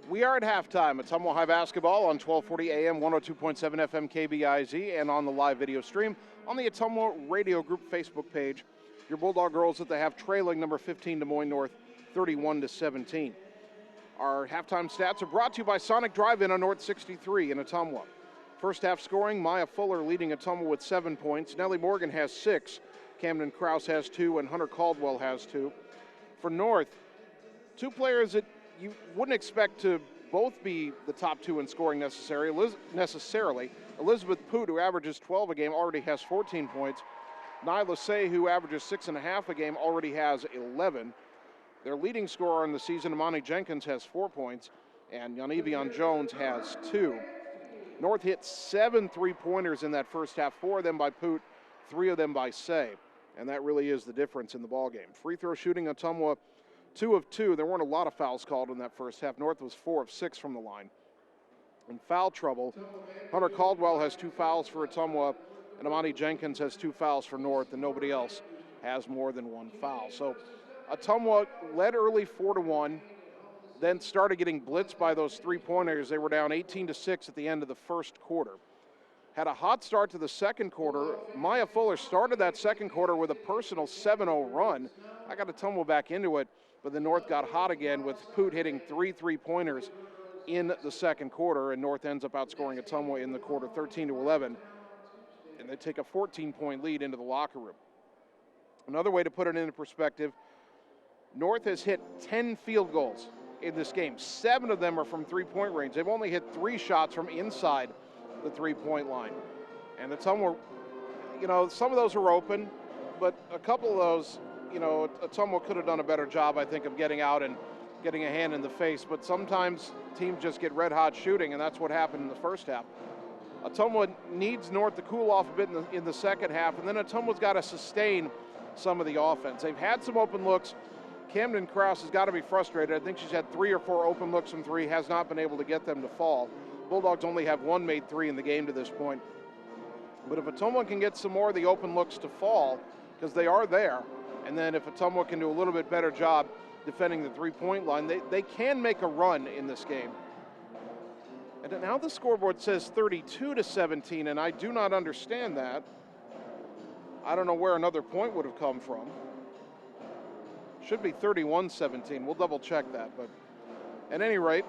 We are at halftime. Ottumwa High basketball on 1240 AM, 102.7 FM KBIZ, and on the live video stream on the Ottumwa Radio Group Facebook page. Your Bulldog girls at the half trailing number 15 Des Moines North, 31-17. Our halftime stats are brought to you by Sonic Drive-In on North 63 in Ottumwa. First half scoring, Maya Fuller leading Ottumwa with 7 points. Nellie Morgan has 6. Camden Kraus has 2, and Hunter Caldwell has 2. For North, 2 players that you wouldn't expect to both be the top 2 in scoring necessarily. Elizabeth Poot, who averages 12 a game, already has 14 points. Nyla Say, who averages 6.5 a game, already has 11. Their leading scorer in the season, Amani Jenkins, has 4 points, and Yanivion Jones has 2. North hit 7 3-pointers in that first half, 4 of them by Poot, 3 of them by Say, and that really is the difference in the ballgame. Free throw shooting, Ottumwa 2 of 2. There weren't a lot of fouls called in that first half. North was 4 of 6 from the line. In foul trouble, Hunter Caldwell has 2 fouls for Ottumwa. and Amani Jenkins has 2 fouls for North, and nobody else has more than 1 foul. So Ottumwa led early 4-1, then started getting blitzed by those 3-pointers. They were down 18-6 at the end of the first quarter. Had a hot start to the second quarter. Maya Fuller started that second quarter with a personal 7-0 run. I got Ottumwa back into it, but the North got hot again with Poot hitting 3 3-pointers in the second quarter, and North ends up outscoring Ottumwa in the quarter 13-11, and they take a 14-point lead into the locker room. Another way to put it into perspective, North has hit 10 field goals in this game. 7 of them are from 3-point range. They've only hit 3 shots from inside the 3-point line. And Ottumwa, some of those were open, but a couple of those, Ottumwa could have done a better job, I think, of getting out and getting a hand in the face. But sometimes teams just get red hot shooting, and that's what happened in the first half. Ottumwa needs North to cool off a bit in the second half, and then Ottumwa's got to sustain some of the offense. They've had some open looks. Camden Krause has got to be frustrated. I think she's had 3 or 4 open looks from 3, has not been able to get them to fall. Bulldogs only have 1 made 3 in the game to this point. But if Ottumwa can get some more of the open looks to fall, because they are there, and then if Ottumwa can do a little bit better job defending the 3-point line, they can make a run in this game. And now the scoreboard says 32-17, and I do not understand that. I don't know where another point would have come from. Should be 31-17. We'll double check that. But at any rate,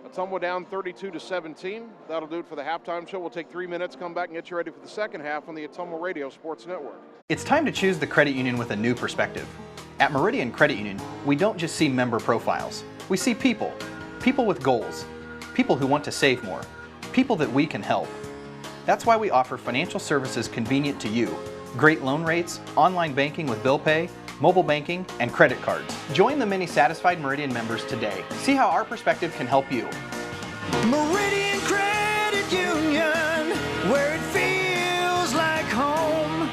Ottumwa down 32-17. That'll do it for the halftime show. We'll take 3 minutes, come back and get you ready for the second half on the Ottumwa Radio Sports Network. It's time to choose the credit union with a new perspective. At Meridian Credit Union, we don't just see member profiles. We see people. People with goals. People who want to save more. People that we can help. That's why we offer financial services convenient to you. Great loan rates, online banking with bill pay, mobile banking, and credit cards. Join the many satisfied Meridian members today. See how our perspective can help you. Meridian Credit Union, where it feels like home.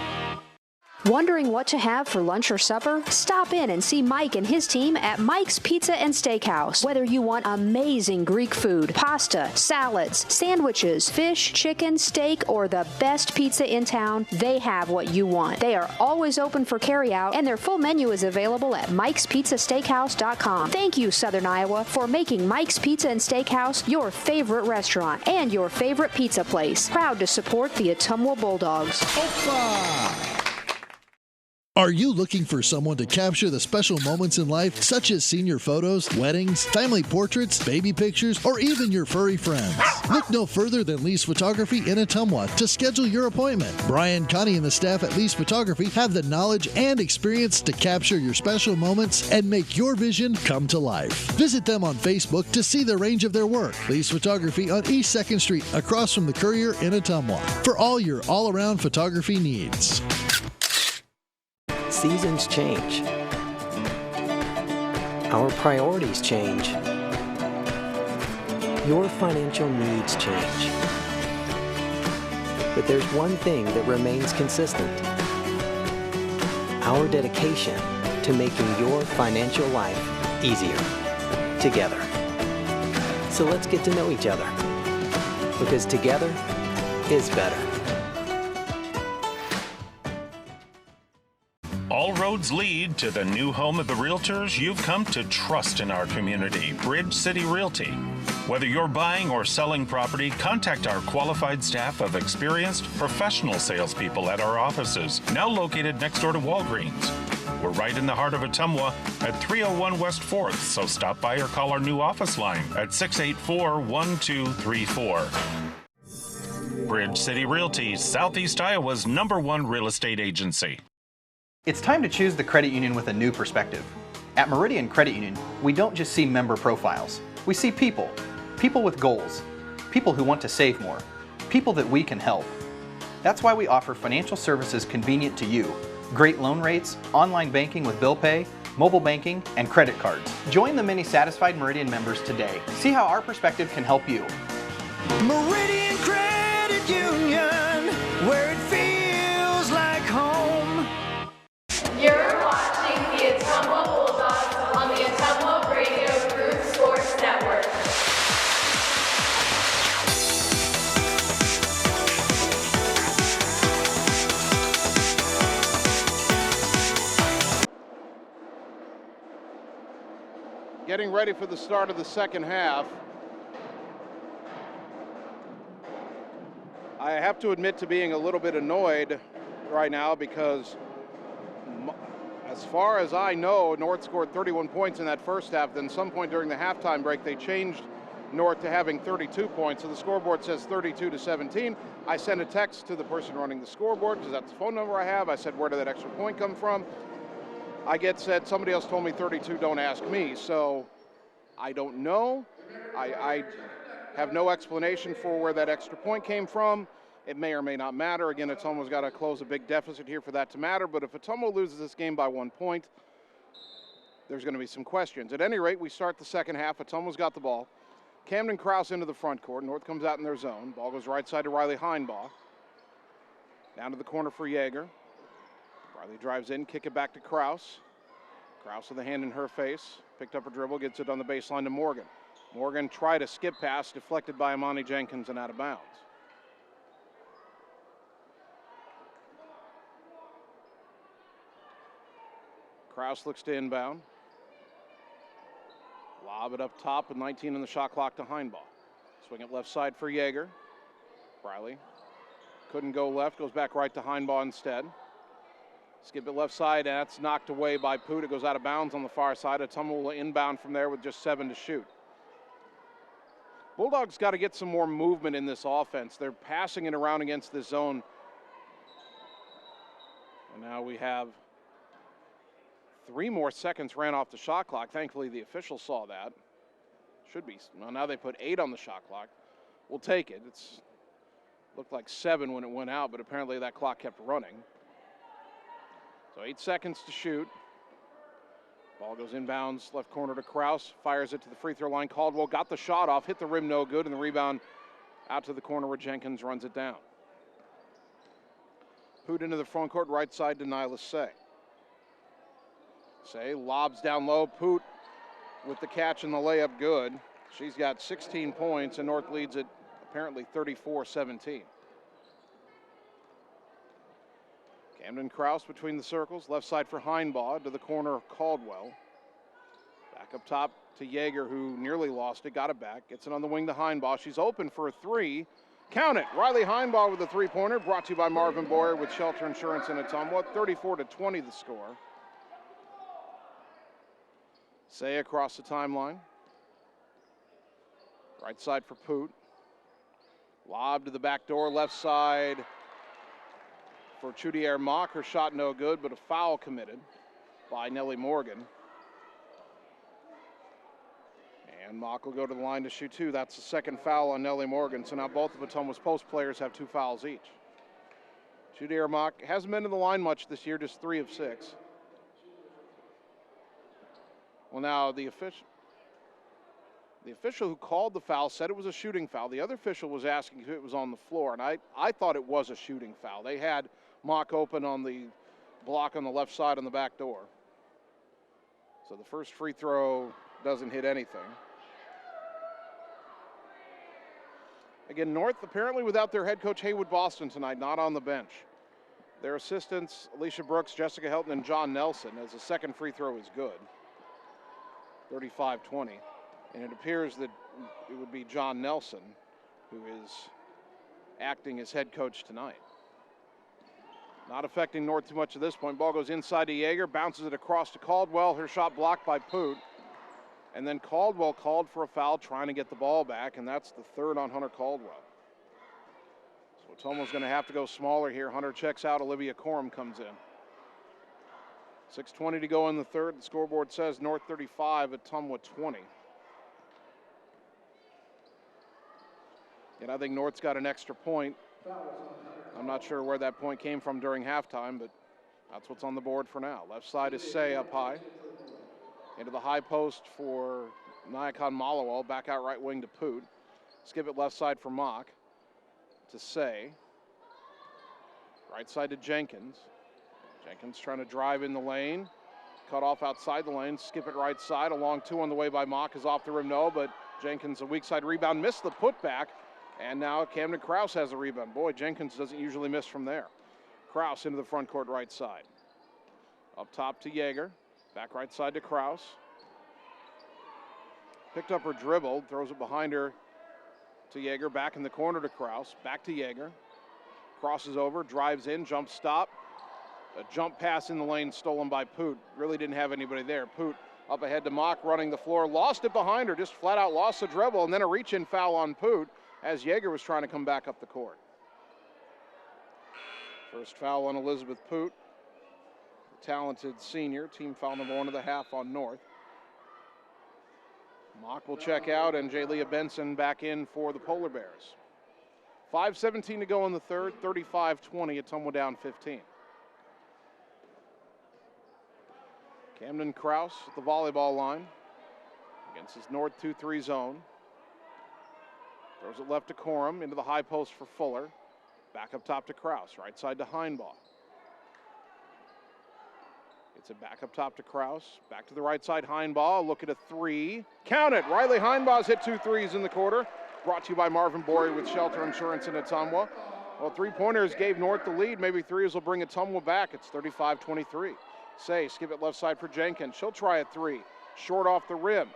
Wondering what to have for lunch or supper? Stop in and see Mike and his team at Mike's Pizza and Steakhouse. Whether you want amazing Greek food, pasta, salads, sandwiches, fish, chicken, steak, or the best pizza in town, they have what you want. They are always open for carryout, and their full menu is available at mikespizzasteakhouse.com. Thank you, Southern Iowa, for making Mike's Pizza and Steakhouse your favorite restaurant and your favorite pizza place. Proud to support the Ottumwa Bulldogs. Opa! Are you looking for someone to capture the special moments in life, such as senior photos, weddings, family portraits, baby pictures, or even your furry friends? Look no further than Lee's Photography in Ottumwa to schedule your appointment. Brian, Connie, and the staff at Lee's Photography have the knowledge and experience to capture your special moments and make your vision come to life. Visit them on Facebook to see the range of their work. Lee's Photography on East 2nd Street, across from the Courier in Ottumwa, for all your all-around photography needs. Seasons change. Our priorities change. Your financial needs change. But there's one thing that remains consistent: our dedication to making your financial life easier together. So let's get to know each other, because together is better. All roads lead to the new home of the realtors you've come to trust in our community, Bridge City Realty. Whether you're buying or selling property, contact our qualified staff of experienced professional salespeople at our offices, now located next door to Walgreens. We're right in the heart of Ottumwa at 301 West 4th, so stop by or call our new office line at 684-1234. Bridge City Realty, Southeast Iowa's #1 real estate agency. It's time to choose the credit union with a new perspective. At Meridian Credit Union, we don't just see member profiles. We see people. People with goals. People who want to save more. People that we can help. That's why we offer financial services convenient to you. Great loan rates, online banking with bill pay, mobile banking, and credit cards. Join the many satisfied Meridian members today. See how our perspective can help you. Meridian Credit Union, where it feels like home. You're watching the Ottumwa Bulldogs on the Ottumwa Radio Group Sports Network. getting ready for the start of the second half. I have to admit to being a little bit annoyed right now because as far as I know, North scored 31 points in that first half. Then some point during the halftime break, they changed North to having 32 points. So the scoreboard says 32-17. I sent a text to the person running the scoreboard because that's the phone number I have. I said, where did that extra point come from? I get said, somebody else told me 32, don't ask me. So I don't know. I have no explanation for where that extra point came from. It may or may not matter. Again, Ottumwa's got to close a big deficit here for that to matter. But if Ottumwa loses this game by 1 point, there's going to be some questions. At any rate, we start the second half. Ottumwa's got the ball. Camden Krause into the front court. North comes out in their zone. Ball goes right side to Riley Heinbaugh. Down to the corner for Yeager. Riley drives in, kick it back to Krause. Krause with a hand in her face. Picked up a dribble, gets it on the baseline to Morgan. Morgan tried a skip pass, deflected by Amani Jenkins and out of bounds. Krause looks to inbound. Lob it up top with 19 in the shot clock to Heinbaugh. Swing it left side for Yeager. Riley couldn't go left, goes back right to Heinbaugh instead. Skip it left side, and that's knocked away by Poot. It goes out of bounds on the far side. Ottumwa will inbound from there with just 7 to shoot. Bulldogs got to get some more movement in this offense. They're passing it around against this zone. And now we have 3 more seconds ran off the shot clock. Thankfully, the official saw that. Should be. Well, now they put 8 on the shot clock. We'll take it. It's looked like 7 when it went out, but apparently that clock kept running. So 8 seconds to shoot. Ball goes inbounds, left corner to Krause. Fires it to the free throw line. Caldwell got the shot off, hit the rim, no good, and the rebound out to the corner where Jenkins runs it down. Poot into the front court, right side to Nyla Say. Say lobs down low. Poot with the catch and the layup good. She's got 16 points, and North leads it apparently 34-17. Camden Krause between the circles. Left side for Heinbaugh to the corner of Caldwell. Back up top to Yeager, who nearly lost it. Got it back. Gets it on the wing to Heinbaugh. She's open for a 3. Count it. Riley Heinbaugh with a 3-pointer. Brought to you by Marvin Boyer with Shelter Insurance in Ottumwa. 34-20 the score. Say across the timeline. Right side for Poot. Lob to the back door, left side for Chudier Mock. Her shot no good, but a foul committed by Nellie Morgan. And Mock will go to the line to shoot 2. That's the second foul on Nellie Morgan. So now both of Ottumwa's post players have 2 fouls each. Chudier Mock hasn't been to the line much this year, just 3 of 6. Well, now the official who called the foul said it was a shooting foul. The other official was asking if it was on the floor, and I thought it was a shooting foul. They had Mock open on the block on the left side on the back door. So the first free throw doesn't hit anything. Again, North apparently without their head coach Haywood Boston tonight, not on the bench. Their assistants, Alicia Brooks, Jessica Helton, and John Nelson, as the second free throw is good. 35-20. And it appears that it would be John Nelson who is acting as head coach tonight. Not affecting North too much at this point. Ball goes inside to Yeager, bounces it across to Caldwell. Her shot blocked by Poot. And then Caldwell called for a foul trying to get the ball back, and that's the 3rd on Hunter Caldwell. So Ottumwa's going to have to go smaller here. Hunter checks out. Olivia Corum comes in. 6:20 to go in the 3rd. The scoreboard says North 35, Ottumwa 20. And I think North's got an extra point. I'm not sure where that point came from during halftime, but that's what's on the board for now. Left side is Say up high. Into the high post for Nyakan Malawal. Back out right wing to Poot. Skip it left side for Mock. To Say. Right side to Jenkins. Jenkins trying to drive in the lane. Cut off outside the lane. Skip it right side. A long 2 on the way by Mock is off the rim. No, but Jenkins a weak side rebound. Missed the putback. And now Camden Krause has a rebound. Boy, Jenkins doesn't usually miss from there. Krause into the front court right side. Up top to Yeager. Back right side to Krause. picked up her dribble, throws it behind her to Yeager, back in the corner to Kraus, back to Yeager. Crosses over, drives in, jump stop. A jump pass in the lane stolen by Poot. Really didn't have anybody there. Poot up ahead to Mock, running the floor. Lost it behind her, just flat out lost the dribble, and then a reach-in foul on Poot as Yeager was trying to come back up the court. First foul on Elizabeth Poot, the talented senior. Team foul number 1 of the half on North. Mock will check out, and Jalea Benson back in for the Polar Bears. 5:17 to go in the third, 35-20, Ottumwa down 15. Camden Kraus at the volleyball line against his North 2-3 zone. Throws it left to Corum, into the high post for Fuller. Back up top to Kraus, right side to Heinbaugh. It's a back up top to Kraus, back to the right side, Heinbaugh, look at a three. Count it, Riley Heinbaugh's hit 2 threes in the quarter. Brought to you by Marvin Borey with Shelter Insurance in Ottumwa. Well, 3-pointers gave North the lead. Maybe threes will bring Ottumwa back. It's 35-23. Say, skip it left side for Jenkins. She'll try a three. Short off the rim.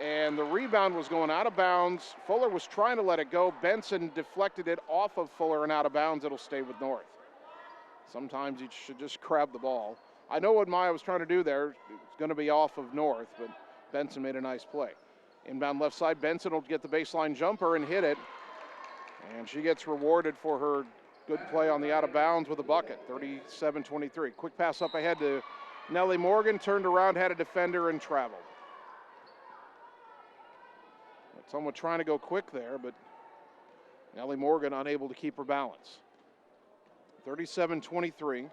And the rebound was going out of bounds. Fuller was trying to let it go. Benson deflected it off of Fuller and out of bounds. It'll stay with North. Sometimes you should just grab the ball. I know what Maya was trying to do there. It's going to be off of North, but Benson made a nice play. Inbound left side, Benson will get the baseline jumper and hit it. And she gets rewarded for her good play on the out of bounds with a bucket, 37-23. Quick pass up ahead to Nellie Morgan, turned around, had a defender, and traveled. Someone trying to go quick there, but Nellie Morgan unable to keep her balance. 37-23.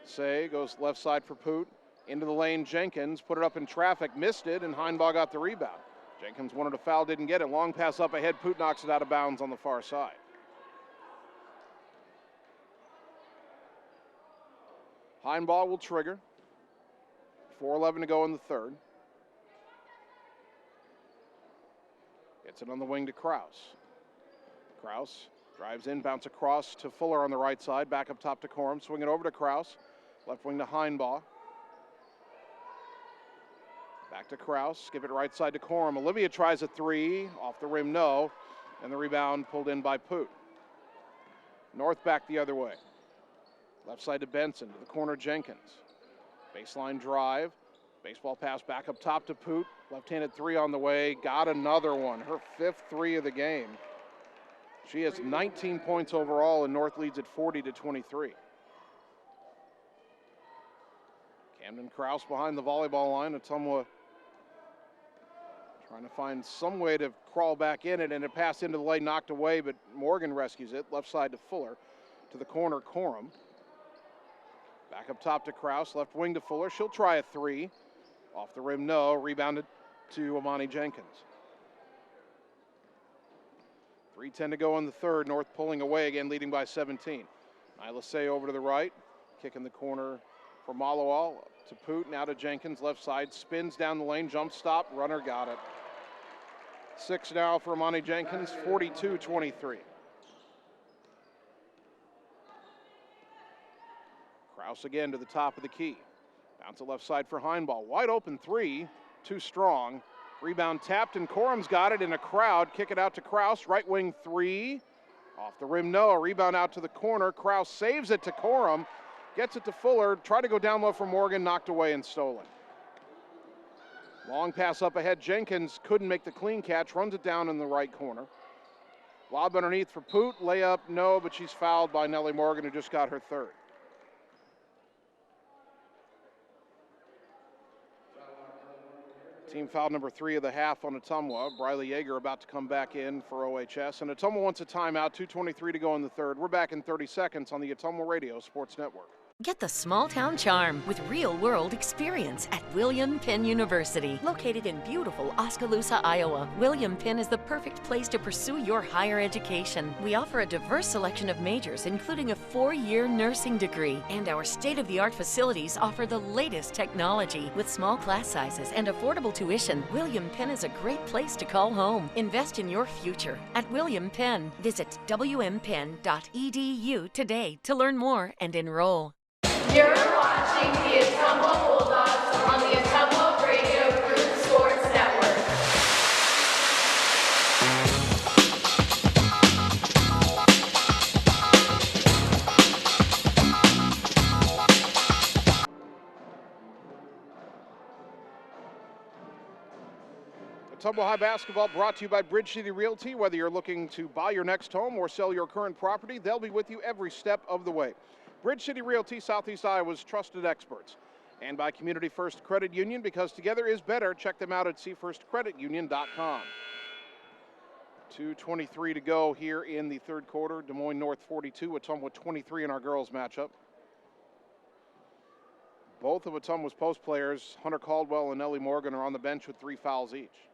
Say goes left side for Poot. Into the lane, Jenkins put it up in traffic, missed it, and Heinbaugh got the rebound. Jenkins wanted a foul, didn't get it. Long pass up ahead, Poot knocks it out of bounds on the far side. Heinbaugh will trigger. 4:11 to go in the third. Gets it on the wing to Kraus. Kraus drives in, bounce across to Fuller on the right side, back up top to Corum, swing it over to Kraus. Left wing to Heinbaugh. Back to Kraus, skip it right side to Corum. Olivia tries a three, off the rim, no, and the rebound pulled in by Poot. North back the other way. Left side to Benson, to the corner Jenkins. Baseline drive, baseball pass back up top to Poot. Left-handed three on the way, got another one, her 5th three of the game. She has 19 points overall, and North leads at 40-23. Camden Kraus behind the volleyball line. Ottumwa trying to find some way to crawl back in it, and it passed into the lane, knocked away, but Morgan rescues it. Left side to Fuller, to the corner, Corum. Back up top to Kraus, left wing to Fuller. She'll try a three. Off the rim, no. Rebounded to Amani Jenkins. 3:10 to go in the third. North pulling away again, leading by 17. Nyla Say over to the right. Kick in the corner for Malawal. To Poot, now to Jenkins, left side. Spins down the lane, jump stop. Runner got it. 6 now for Amani Jenkins, 42-23. Kraus again to the top of the key. Bounce it left side for Heinbaugh. Wide open three, too strong. Rebound tapped, and Corum's got it in a crowd. Kick it out to Kraus, right wing three. Off the rim, no. A rebound out to the corner. Kraus saves it to Corum. Gets it to Fuller. Tried to go down low for Morgan, knocked away and stolen. Long pass up ahead. Jenkins couldn't make the clean catch. Runs it down in the right corner. Lob underneath for Poot. Layup, no, but she's fouled by Nellie Morgan, who just got her third. Team foul number 3 of the half on Ottumwa. Briley Yeager about to come back in for OHS. And Ottumwa wants a timeout, 2:23 to go in the third. We're back in 30 seconds on the Ottumwa Radio Sports Network. Get the small town charm with real-world experience at William Penn University. Located in beautiful Oskaloosa, Iowa, William Penn is the perfect place to pursue your higher education. We offer a diverse selection of majors, including a 4-year nursing degree. And our state-of-the-art facilities offer the latest technology. With small class sizes and affordable tuition, William Penn is a great place to call home. Invest in your future at William Penn. Visit wmpenn.edu today to learn more and enroll. You're watching the Ottumwa Bulldogs on the Ottumwa Radio Ottumwa High basketball brought to you by Bridge City Realty. Whether you're looking to buy your next home or sell your current property, they'll be with you every step of the way. Bridge City Realty, Southeast Iowa's trusted experts. And by Community First Credit Union, because together is better. Check them out at cfirstcreditunion.com. 2:23 to go here in the third quarter. Des Moines North 42, Ottumwa 23 in our girls matchup. Both of Ottumwa's post players, Hunter Caldwell and Ellie Morgan, are on the bench with 3 fouls each.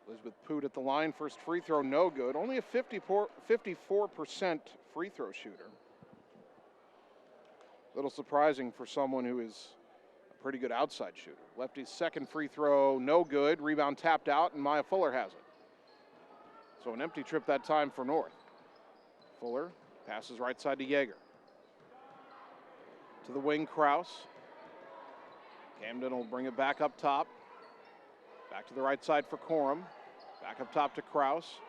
Elizabeth Poot at the line, first free throw, no good. Only a 54% free throw shooter. A little surprising for someone who is a pretty good outside shooter. Lefty's second free throw, no good. Rebound tapped out, and Maya Fuller has it. So an empty trip that time for North. Fuller passes right side to Yeager. To the wing, Kraus. Camden will bring it back up top. Back to the right side for Corum. Back up top to Kraus.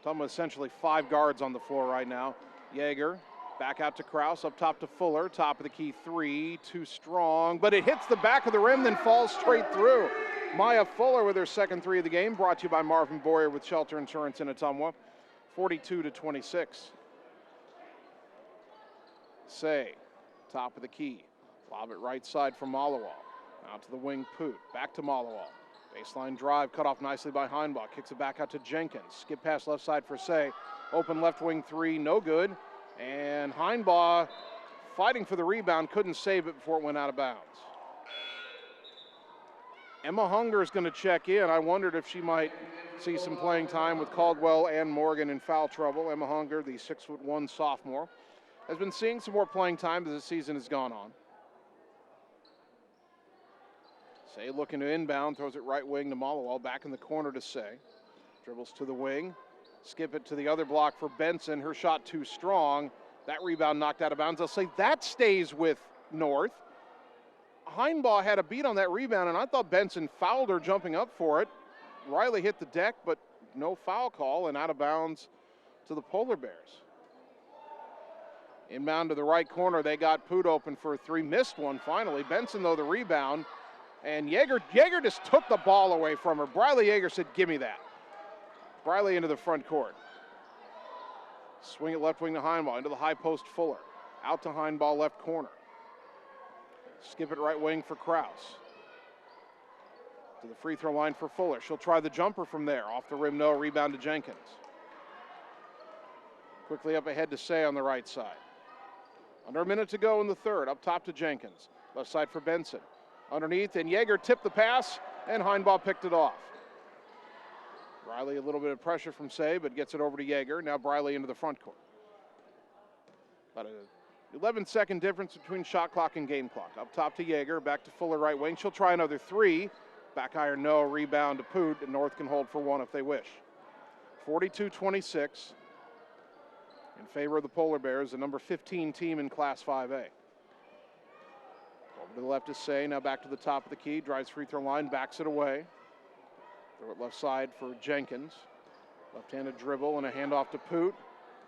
Ottumwa essentially 5 guards on the floor right now. Yeager back out to Kraus, up top to Fuller. Top of the key 3, too strong, but it hits the back of the rim, then falls straight through. Maya Fuller with her second 3 of the game, brought to you by Marvin Boyer with Shelter Insurance in Ottumwa. 42-26. Say, top of the key. Lob it right side for Malawal. Out to the wing, Poot. Back to Malawal. Baseline drive, cut off nicely by Heinbaugh. Kicks it back out to Jenkins. Skip pass left side for Say. Open left wing 3, no good. And Heinbaugh fighting for the rebound, couldn't save it before it went out of bounds. Emma Hunger is going to check in. I wondered if she might see some playing time with Caldwell and Morgan in foul trouble. Emma Hunger, the 6'1" sophomore, has been seeing some more playing time as the season has gone on. Say looking to inbound, throws it right wing to Malawal, back in the corner to Say. Dribbles to the wing, skip it to the other block for Benson. Her shot too strong. That rebound knocked out of bounds. I'll say that stays with North. Heinbaugh had a beat on that rebound, and I thought Benson fouled her jumping up for it. Riley hit the deck, but no foul call, and out of bounds to the Polar Bears. Inbound to the right corner, they got Poot open for a 3, missed one finally. Benson, though, the rebound. And Yeager just took the ball away from her. Briley Yeager said, give me that. Briley into the front court. Swing it left wing to Heinbaugh, into the high post Fuller. Out to Heinbaugh left corner. Skip it right wing for Kraus. To the free throw line for Fuller. She'll try the jumper from there. Off the rim, no. Rebound to Jenkins. Quickly up ahead to Say on the right side. Under a minute to go in the third. Up top to Jenkins. Left side for Benson. Underneath, and Yeager tipped the pass, and Heinbaugh picked it off. Briley a little bit of pressure from Say, but gets it over to Yeager. Now Briley into the front court. About an 11-second difference between shot clock and game clock. Up top to Yeager, back to Fuller right wing. She'll try another 3. Back iron, no. Rebound to Poot, and North can hold for 1 if they wish. 42-26 in favor of the Polar Bears, the number 15 team in Class 5A. Over to the left is Say, now back to the top of the key, drives free throw line, backs it away. Throw it left side for Jenkins. Left-handed dribble and a handoff to Poot.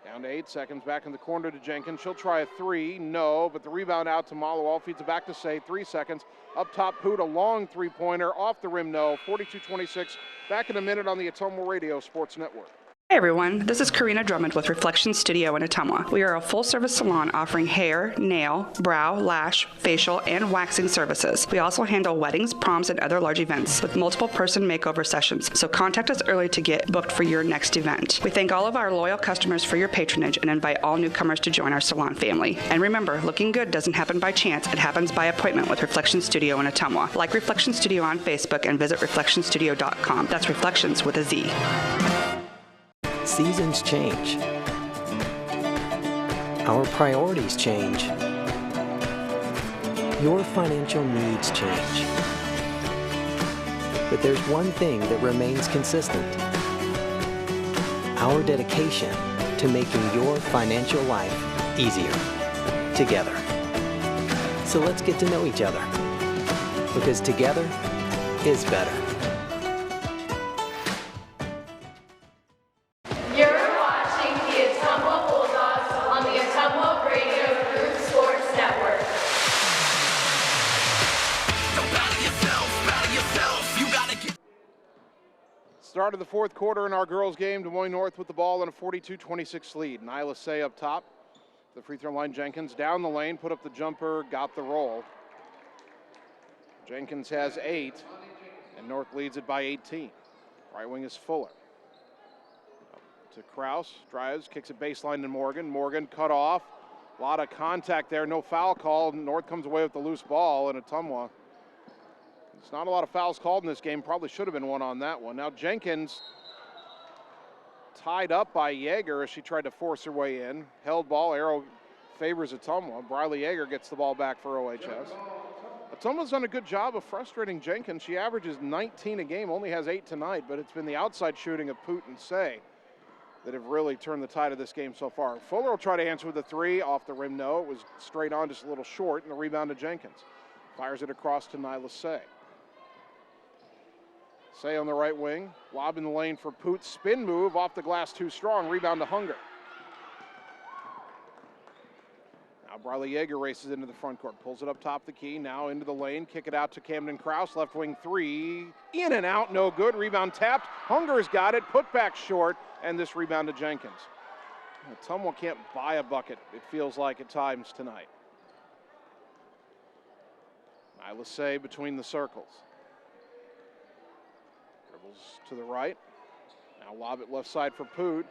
Down to 8 seconds, back in the corner to Jenkins. She'll try a 3, no, but the rebound out to Malawal, feeds it back to Say, 3 seconds. Up top, Poot, a long 3-pointer, off the rim, no. 42-26, back in a minute on the Ottumwa Radio Sports Network. Hey everyone, this is Karina Drummond with Reflection Studio in Ottumwa. We are a full-service salon offering hair, nail, brow, lash, facial, and waxing services. We also handle weddings, proms, and other large events with multiple person makeover sessions, so contact us early to get booked for your next event. We thank all of our loyal customers for your patronage and invite all newcomers to join our salon family. And remember, looking good doesn't happen by chance, it happens by appointment with Reflection Studio in Ottumwa. Like Reflection Studio on Facebook and visit reflectionstudio.com. That's Reflections with a Z. Seasons change. Our priorities change. Your financial needs change. But there's one thing that remains consistent. Our dedication to making your financial life easier together. So let's get to know each other, because together is better. You're watching the Ottumwa Bulldogs on the Ottumwa Radio Group Sports Network. Don't battle yourself, you got Start of the fourth quarter in our girls game. Des Moines North with the ball in a 42-26 lead. Nyla Say up top. The free throw line, Jenkins down the lane, put up the jumper, got the roll. Jenkins has 8, and North leads it by 18. Right wing is Fuller. Up to Kraus, drives, kicks it baseline to Morgan. Morgan cut off. A lot of contact there, no foul called. North comes away with the loose ball, and Ottumwa. There's not a lot of fouls called in this game. Probably should have been one on that one. Now Jenkins tied up by Yeager as she tried to force her way in. Held ball, arrow favors Ottumwa. Briley Yeager gets the ball back for OHS. Ottumwa's done a good job of frustrating Jenkins. She averages 19 a game, only has 8 tonight, but it's been the outside shooting of Poot and Say that have really turned the tide of this game so far. Fuller will try to answer with a 3, off the rim, no. It was straight on, just a little short, and the rebound to Jenkins. Fires it across to Nyla Say. Say on the right wing, lob in the lane for Poot, spin move, off the glass too strong, rebound to Hunger. Now Briley Yeager races into the front court, pulls it up top the key, now into the lane, kick it out to Camden Kraus, left wing 3, in and out, no good, rebound tapped, Hunger's got it, put back short, and this rebound to Jenkins. Ottumwa can't buy a bucket, it feels like at times tonight. Nyla Say between the circles. Dribbles to the right. Now lob it left side for Poot.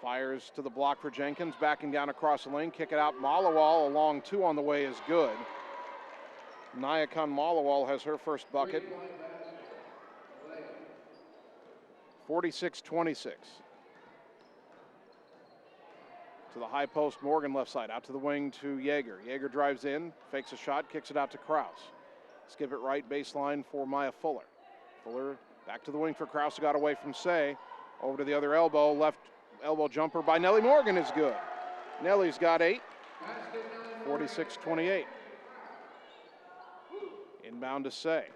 Fires to the block for Jenkins. Backing down across the lane. Kick it out. Malawal along 2 on the way is good. Nyakan Malawal has her first bucket. 46-26. To the high post, Morgan left side. Out to the wing to Yeager. Yeager drives in, fakes a shot, kicks it out to Kraus. Skip it right baseline for Maya Fuller. Fuller back to the wing for Kraus, who got away from Say. Over to the other elbow, left elbow jumper by Nellie Morgan is good. Nellie's got 8, 46-28. Inbound to Say.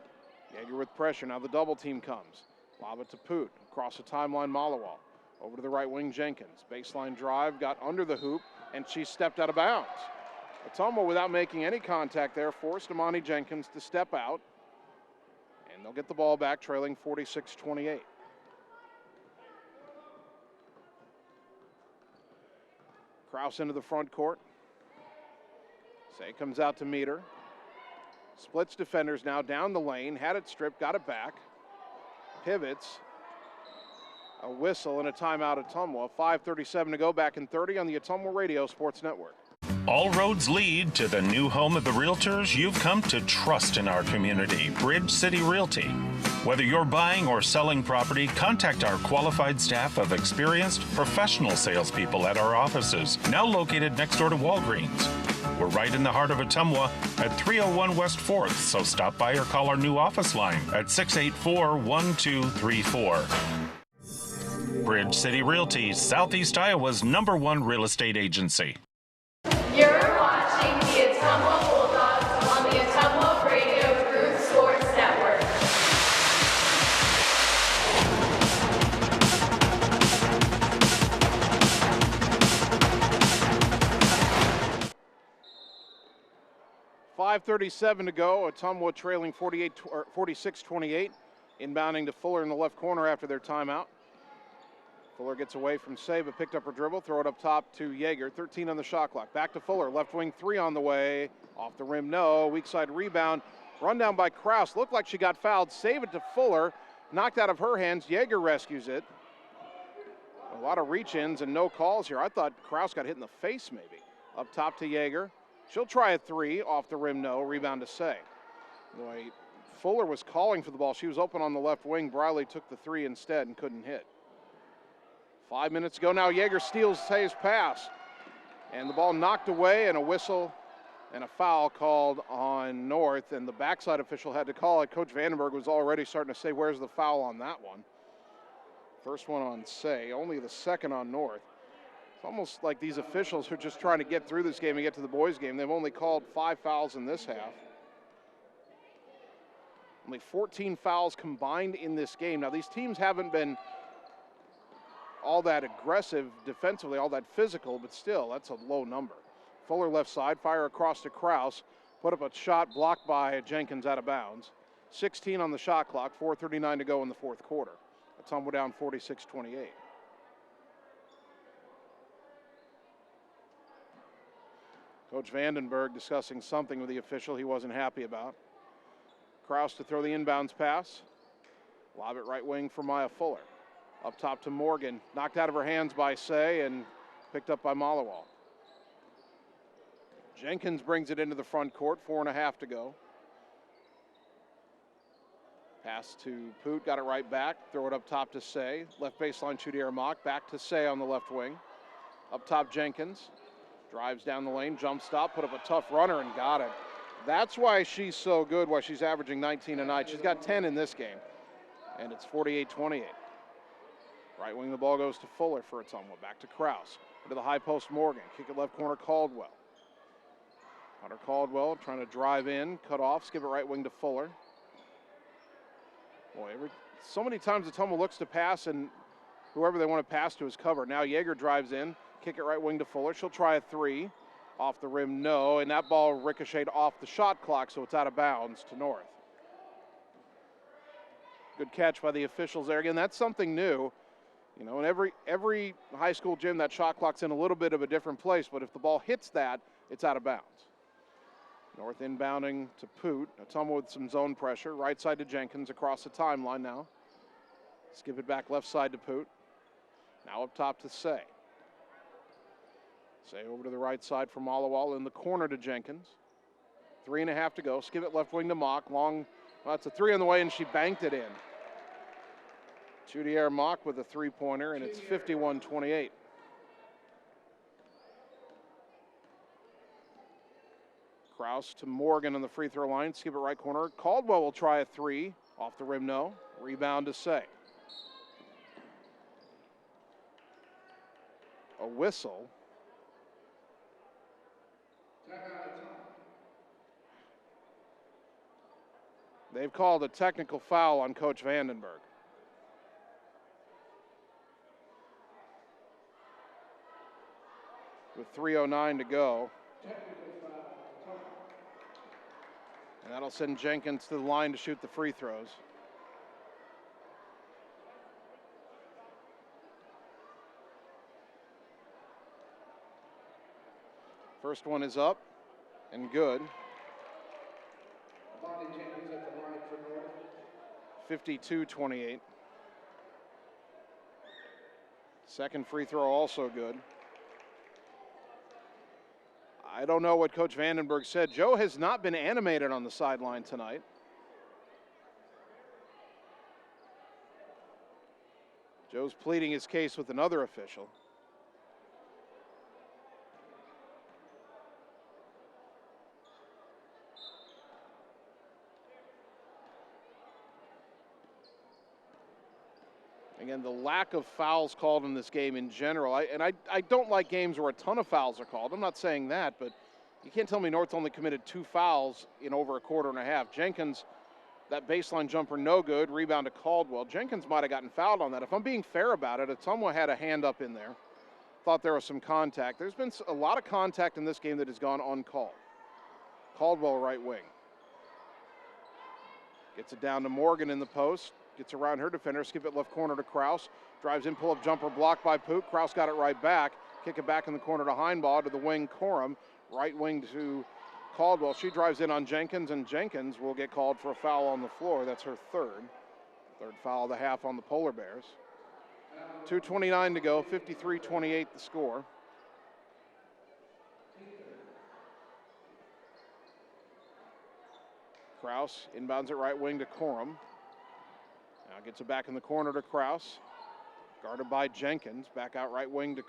Yeager with pressure, now the double team comes. Lob it to Poot, across the timeline Malawal. Over to the right wing Jenkins. Baseline drive, got under the hoop, and she stepped out of bounds. Ottumwa, without making any contact there, forced Amani Jenkins to step out. And they'll get the ball back, trailing 46-28. Kraus into the front court. Say comes out to meet her. Splits defenders now down the lane. Had it stripped, got it back. Pivots. A whistle and a timeout Ottumwa. 5:37 to go, back in 30 on the Ottumwa Radio Sports Network. All roads lead to the new home of the realtors you've come to trust in our community, Bridge City Realty. Whether you're buying or selling property, contact our qualified staff of experienced professional salespeople at our offices, now located next door to Walgreens. We're right in the heart of Ottumwa at 301 West 4th, so stop by or call our new office line at 684-1234. Bridge City Realty, Southeast Iowa's #1 real estate agency. You're watching the Ottumwa Bulldogs on the Ottumwa Radio Group Sports Network. .537 to go. Ottumwa trailing 46-28. Inbounding to Fuller in the left corner after their timeout. Fuller gets away from Say, but picked up her dribble, throw it up top to Yeager. 13 on the shot clock. Back to Fuller, left wing 3 on the way. Off the rim, no. Weak side rebound. Run down by Kraus. Looked like she got fouled. Save it to Fuller. Knocked out of her hands. Yeager rescues it. A lot of reach-ins and no calls here. I thought Kraus got hit in the face maybe. Up top to Yeager. She'll try a 3. Off the rim, no. Rebound to Say. Boy, Fuller was calling for the ball. She was open on the left wing. Briley took the 3 instead and couldn't hit. 5 minutes ago now, Yeager steals Say's pass. And the ball knocked away, and a whistle and a foul called on North. And the backside official had to call it. Coach Vandenberg was already starting to say, where's the foul on that one? First one on Say, only the second on North. It's almost like these officials are just trying to get through this game and get to the boys' game. They've only called 5 fouls in this half. Only 14 fouls combined in this game. Now, these teams haven't been all that aggressive defensively, all that physical, but still, that's a low number. Fuller left side, fire across to Kraus, put up a shot blocked by Jenkins out of bounds. 16 on the shot clock, 4:39 to go in the fourth quarter. Ottumwa down 46-28. Coach Vandenberg discussing something with the official he wasn't happy about. Kraus to throw the inbounds pass. Lob it right wing for Maya Fuller. Up top to Morgan. Knocked out of her hands by Say and picked up by Malawal. Jenkins brings it into the front court. 4.5 to go. Pass to Poot. Got it right back. Throw it up top to Say. Left baseline, Chudier Mock. Back to Say on the left wing. Up top, Jenkins. Drives down the lane. Jump stop. Put up a tough runner and got it. That's why she's so good, why she's averaging 19 a night. She's got 10 in this game. And it's 48-28. Right wing, the ball goes to Fuller for Ottumwa. Back to Kraus. Into the high post, Morgan. Kick it left corner, Caldwell. Hunter Caldwell trying to drive in, cut off, skip it right wing to Fuller. Boy, so many times Ottumwa looks to pass and whoever they want to pass to is covered. Now Yeager drives in, kick it right wing to Fuller. She'll try a three. Off the rim, no, and that ball ricocheted off the shot clock, so it's out of bounds to North. Good catch by the officials there. Again, that's something new. You know, in every high school gym, that shot clock's in a little bit of a different place, but if the ball hits that, it's out of bounds. North inbounding to Poot. Ottumwa with some zone pressure. Right side to Jenkins across the timeline now. Skip it back left side to Poot. Now up top to Say. Say over to the right side for Malawal in the corner to Jenkins. 3.5 to go. Skip it left wing to Mock. Long, well, that's a three on the way, and she banked it in. Chudier Mock with a three-pointer, and it's 51-28. Kraus to Morgan on the free throw line. Skip it right corner. Caldwell will try a three. Off the rim, no. Rebound to Say. A whistle. They've called a technical foul on Coach Vandenberg. With 3:09 to go. And that'll send Jenkins to the line to shoot the free throws. First one is up and good. 52-28. Second free throw also good. I don't know what Coach Vandenberg said. Joe has not been animated on the sideline tonight. Joe's pleading his case with another official. Again, the lack of fouls called in this game in general. I don't like games where a ton of fouls are called. I'm not saying that, but you can't tell me North only committed 2 fouls in over a quarter and a half. Jenkins, that baseline jumper, no good. Rebound to Caldwell. Jenkins might have gotten fouled on that. If I'm being fair about it, Ottumwa had a hand up in there. Thought there was some contact. There's been a lot of contact in this game that has gone uncalled. Caldwell right wing. Gets it down to Morgan in the post. Gets around her defender, skip it left corner to Kraus. Drives in, pull-up jumper blocked by Poot. Kraus got it right back. Kick it back in the corner to Heinbaugh to the wing, Corum. Right wing to Caldwell. She drives in on Jenkins, and Jenkins will get called for a foul on the floor. That's her third. Third foul of the half on the Polar Bears. 2:29 to go, 53-28 the score. Kraus inbounds it right wing to Corum. Now gets it back in the corner to Kraus. Guarded by Jenkins. Back out right wing to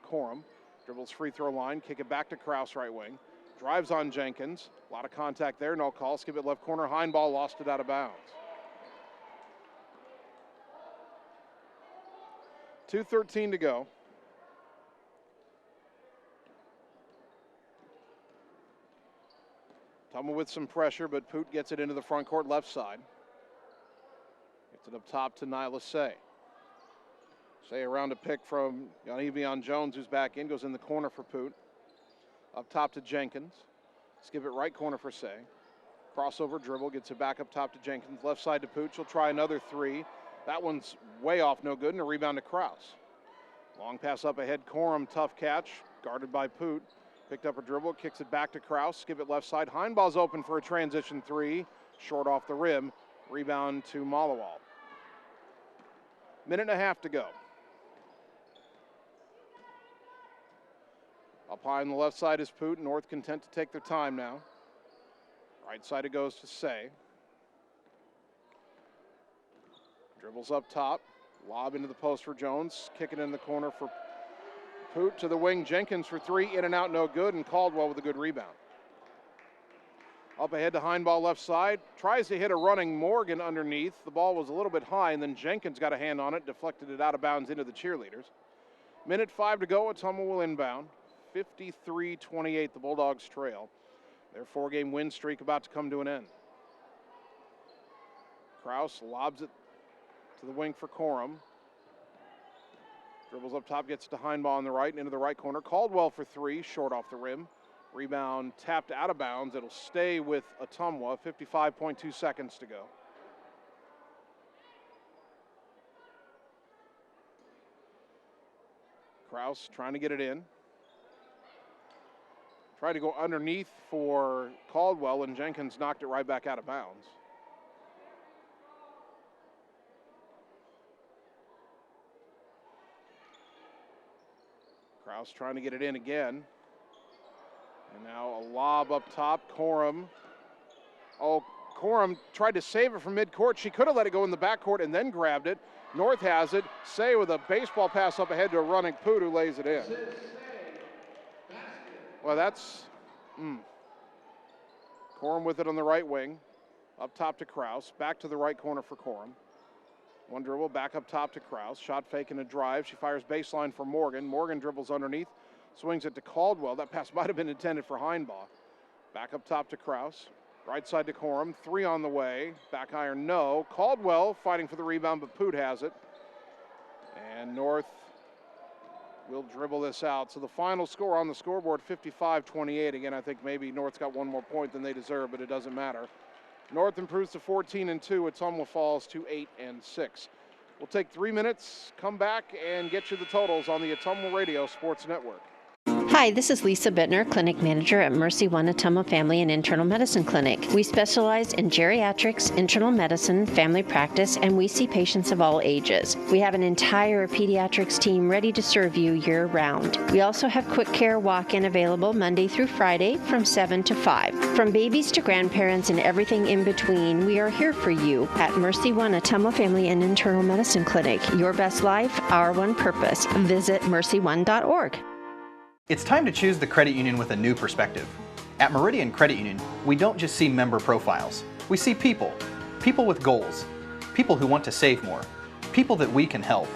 Corum. Dribbles free throw line. Kick it back to Kraus right wing. Drives on Jenkins. A lot of contact there. No call. Skip it left corner. Heinbaugh lost it out of bounds. 2:13 to go. Ottumwa with some pressure, but Poot gets it into the front court left side. Gets it up top to Nyla Say. Say around a pick from Yanivion Jones, who's back in, goes in the corner for Poot. Up top to Jenkins. Skip it right corner for Say. Crossover dribble, gets it back up top to Jenkins. Left side to Poot. She'll try another three. That one's way off, no good, and a rebound to Kraus. Long pass up ahead, Corum, tough catch, guarded by Poot. Picked up a dribble, kicks it back to Kraus, skip it left side. Heinbaugh's open for a transition three, short off the rim. Rebound to Malawal. Minute and a half to go. Up high on the left side is Poot. North content to take their time now. Right side it goes to Say. Dribbles up top. Lob into the post for Jones. Kick it in the corner for Poot to the wing. Jenkins for three. In and out, no good. And Caldwell with a good rebound. Up ahead to Heinbaugh left side. Tries to hit a running Morgan underneath. The ball was a little bit high, and then Jenkins got a hand on it. Deflected it out of bounds into the cheerleaders. Minute 5 to go. Ottumwa will inbound. 53-28, the Bulldogs trail. Their 4-game win streak about to come to an end. Kraus lobs it to the wing for Corum. Dribbles up top, gets to Heinbaugh on the right and into the right corner. Caldwell for three, short off the rim. Rebound tapped out of bounds. It'll stay with Ottumwa. 55.2 seconds to go. Kraus trying to get it in. Tried to go underneath for Caldwell, and Jenkins knocked it right back out of bounds. Kraus trying to get it in again. And now a lob up top. Corum. Oh, Corum tried to save it from midcourt. She could have let it go in the backcourt and then grabbed it. North has it. Say with a baseball pass up ahead to a running Poot who lays it in. Well, that's Corum with it on the right wing. Up top to Kraus. Back to the right corner for Corum. One dribble, back up top to Kraus. Shot fake and a drive. She fires baseline for Morgan. Morgan dribbles underneath. Swings it to Caldwell. That pass might have been intended for Heinbaugh. Back up top to Kraus. Right side to Corum. Three on the way. Back iron, no. Caldwell fighting for the rebound, but Poot has it. And North will dribble this out. So the final score on the scoreboard, 55-28. Again, I think maybe North's got one more point than they deserve, but it doesn't matter. North improves to 14-2. Ottumwa falls to 8-6. We'll take 3 minutes, come back, and get you the totals on the Ottumwa Radio Sports Network. Hi, this is Lisa Bittner, Clinic Manager at Mercy One Ottumwa Family and Internal Medicine Clinic. We specialize in geriatrics, internal medicine, family practice, and we see patients of all ages. We have an entire pediatrics team ready to serve you year-round. We also have quick care walk-in available Monday through Friday from 7 to 5. From babies to grandparents and everything in between, we are here for you at Mercy One Ottumwa Family and Internal Medicine Clinic. Your best life, our one purpose. Visit mercy1.org. It's time to choose the credit union with a new perspective. At Meridian Credit Union, we don't just see member profiles. We see people. People with goals. People who want to save more. People that we can help.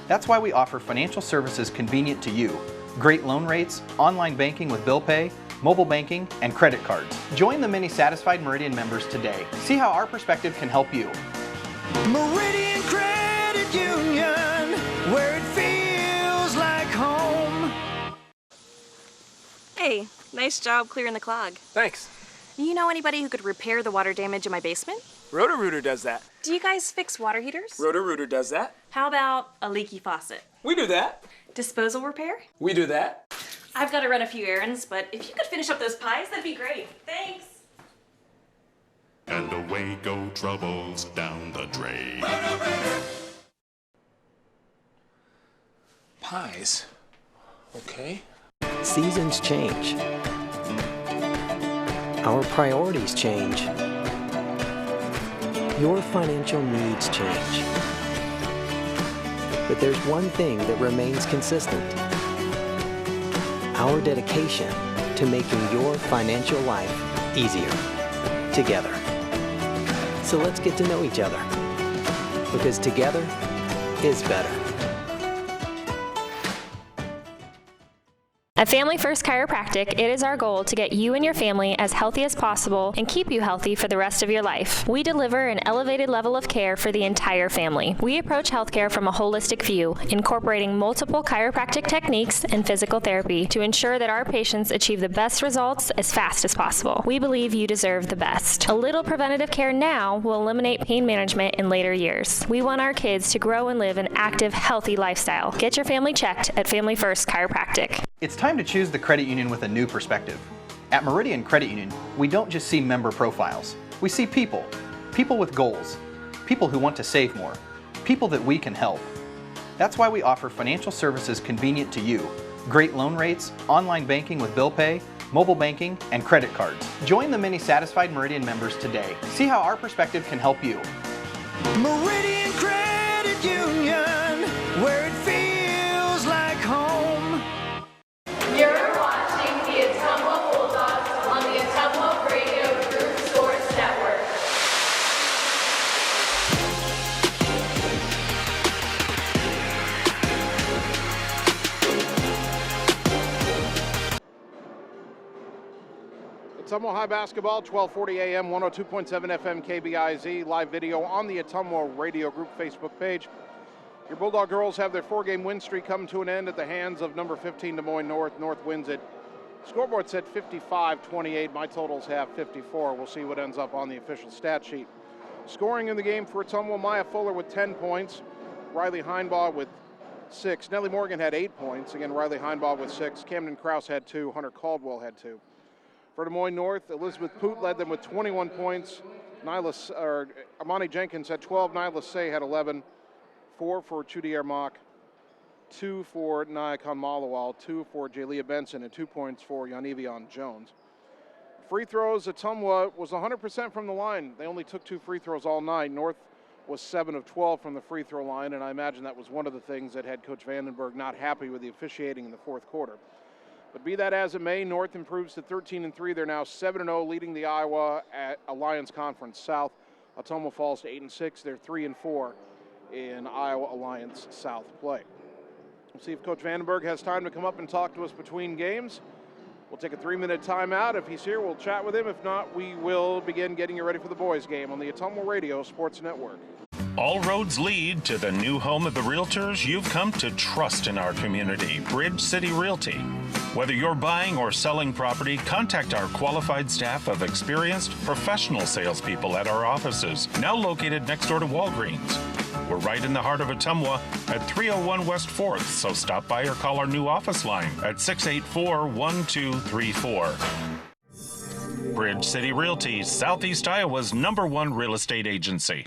That's why we offer financial services convenient to you. Great loan rates, online banking with bill pay, mobile banking, and credit cards. Join the many satisfied Meridian members today. See how our perspective can help you. Meridian Credit Union, where it feels like home. Hey, nice job clearing the clog. Thanks. You know anybody who could repair the water damage in my basement? Roto-Rooter does that. Do you guys fix water heaters? Roto-Rooter does that. How about a leaky faucet? We do that. Disposal repair? We do that. I've got to run a few errands, but if you could finish up those pies, that'd be great. Thanks. And away go troubles down the drain. Pies. Okay. Seasons change. Our priorities change. Your financial needs change. But there's one thing that remains consistent. Our dedication to making your financial life easier together. So let's get to know each other, because together is better. At Family First Chiropractic, it is our goal to get you and your family as healthy as possible and keep you healthy for the rest of your life. We deliver an elevated level of care for the entire family. We approach healthcare from a holistic view, incorporating multiple chiropractic techniques and physical therapy to ensure that our patients achieve the best results as fast as possible. We believe you deserve the best. A little preventative care now will eliminate pain management in later years. We want our kids to grow and live an active, healthy lifestyle. Get your family checked at Family First Chiropractic. It's time to choose the credit union with a new perspective. At Meridian Credit Union, we don't just see member profiles. We see people. People with goals. People who want to save more. People that we can help. That's why we offer financial services convenient to you. Great loan rates, online banking with bill pay, mobile banking, and credit cards. Join the many satisfied Meridian members today. See how our perspective can help you. Meridian Credit Union, where it feels like home. You're watching the Ottumwa Bulldogs on the Ottumwa Radio Group Sports Network. Ottumwa High Basketball, 1240 AM, 102.7 FM KBIZ, live video on the Ottumwa Radio Group Facebook page. Your Bulldog girls have their 4-game win streak come to an end at the hands of number 15 Des Moines North. North wins it. Scoreboard said 55-28. My totals have 54. We'll see what ends up on the official stat sheet. Scoring in the game for Ottumwa, Maya Fuller with 10 points. Riley Heinbaugh with 6. Nellie Morgan had 8 points. Again, Riley Heinbaugh with 6. Camden Krause had 2. Hunter Caldwell had 2. For Des Moines North, Elizabeth Poot led them with 21 points. Armani Jenkins had 12. Nyla Say had 11. 4 for Trudy Ermach, 2 for Nayakon Malawal, 2 for Jalea Benson, and 2 points for Yanivion Jones. Free throws, Ottumwa was 100% from the line. They only took 2 free throws all night. North was 7 of 12 from the free throw line, and I imagine that was one of the things that had Coach Vandenberg not happy with the officiating in the fourth quarter. But be that as it may, North improves to 13-3. They're now 7-0, leading the Iowa at Alliance Conference South. Ottumwa falls to 8-6. They're 3-4 in Iowa Alliance South play. We'll see if Coach Vandenberg has time to come up and talk to us between games. We'll take a 3-minute timeout. If he's here, we'll chat with him. If not, we will begin getting you ready for the boys' game on the Ottumwa Radio Sports Network. All roads lead to the new home of the realtors you've come to trust in our community, Bridge City Realty. Whether you're buying or selling property, contact our qualified staff of experienced professional salespeople at our offices, now located next door to Walgreens. We're right in the heart of Ottumwa at 301 West 4th, so stop by or call our new office line at 684-1234. Bridge City Realty, Southeast Iowa's #1 real estate agency.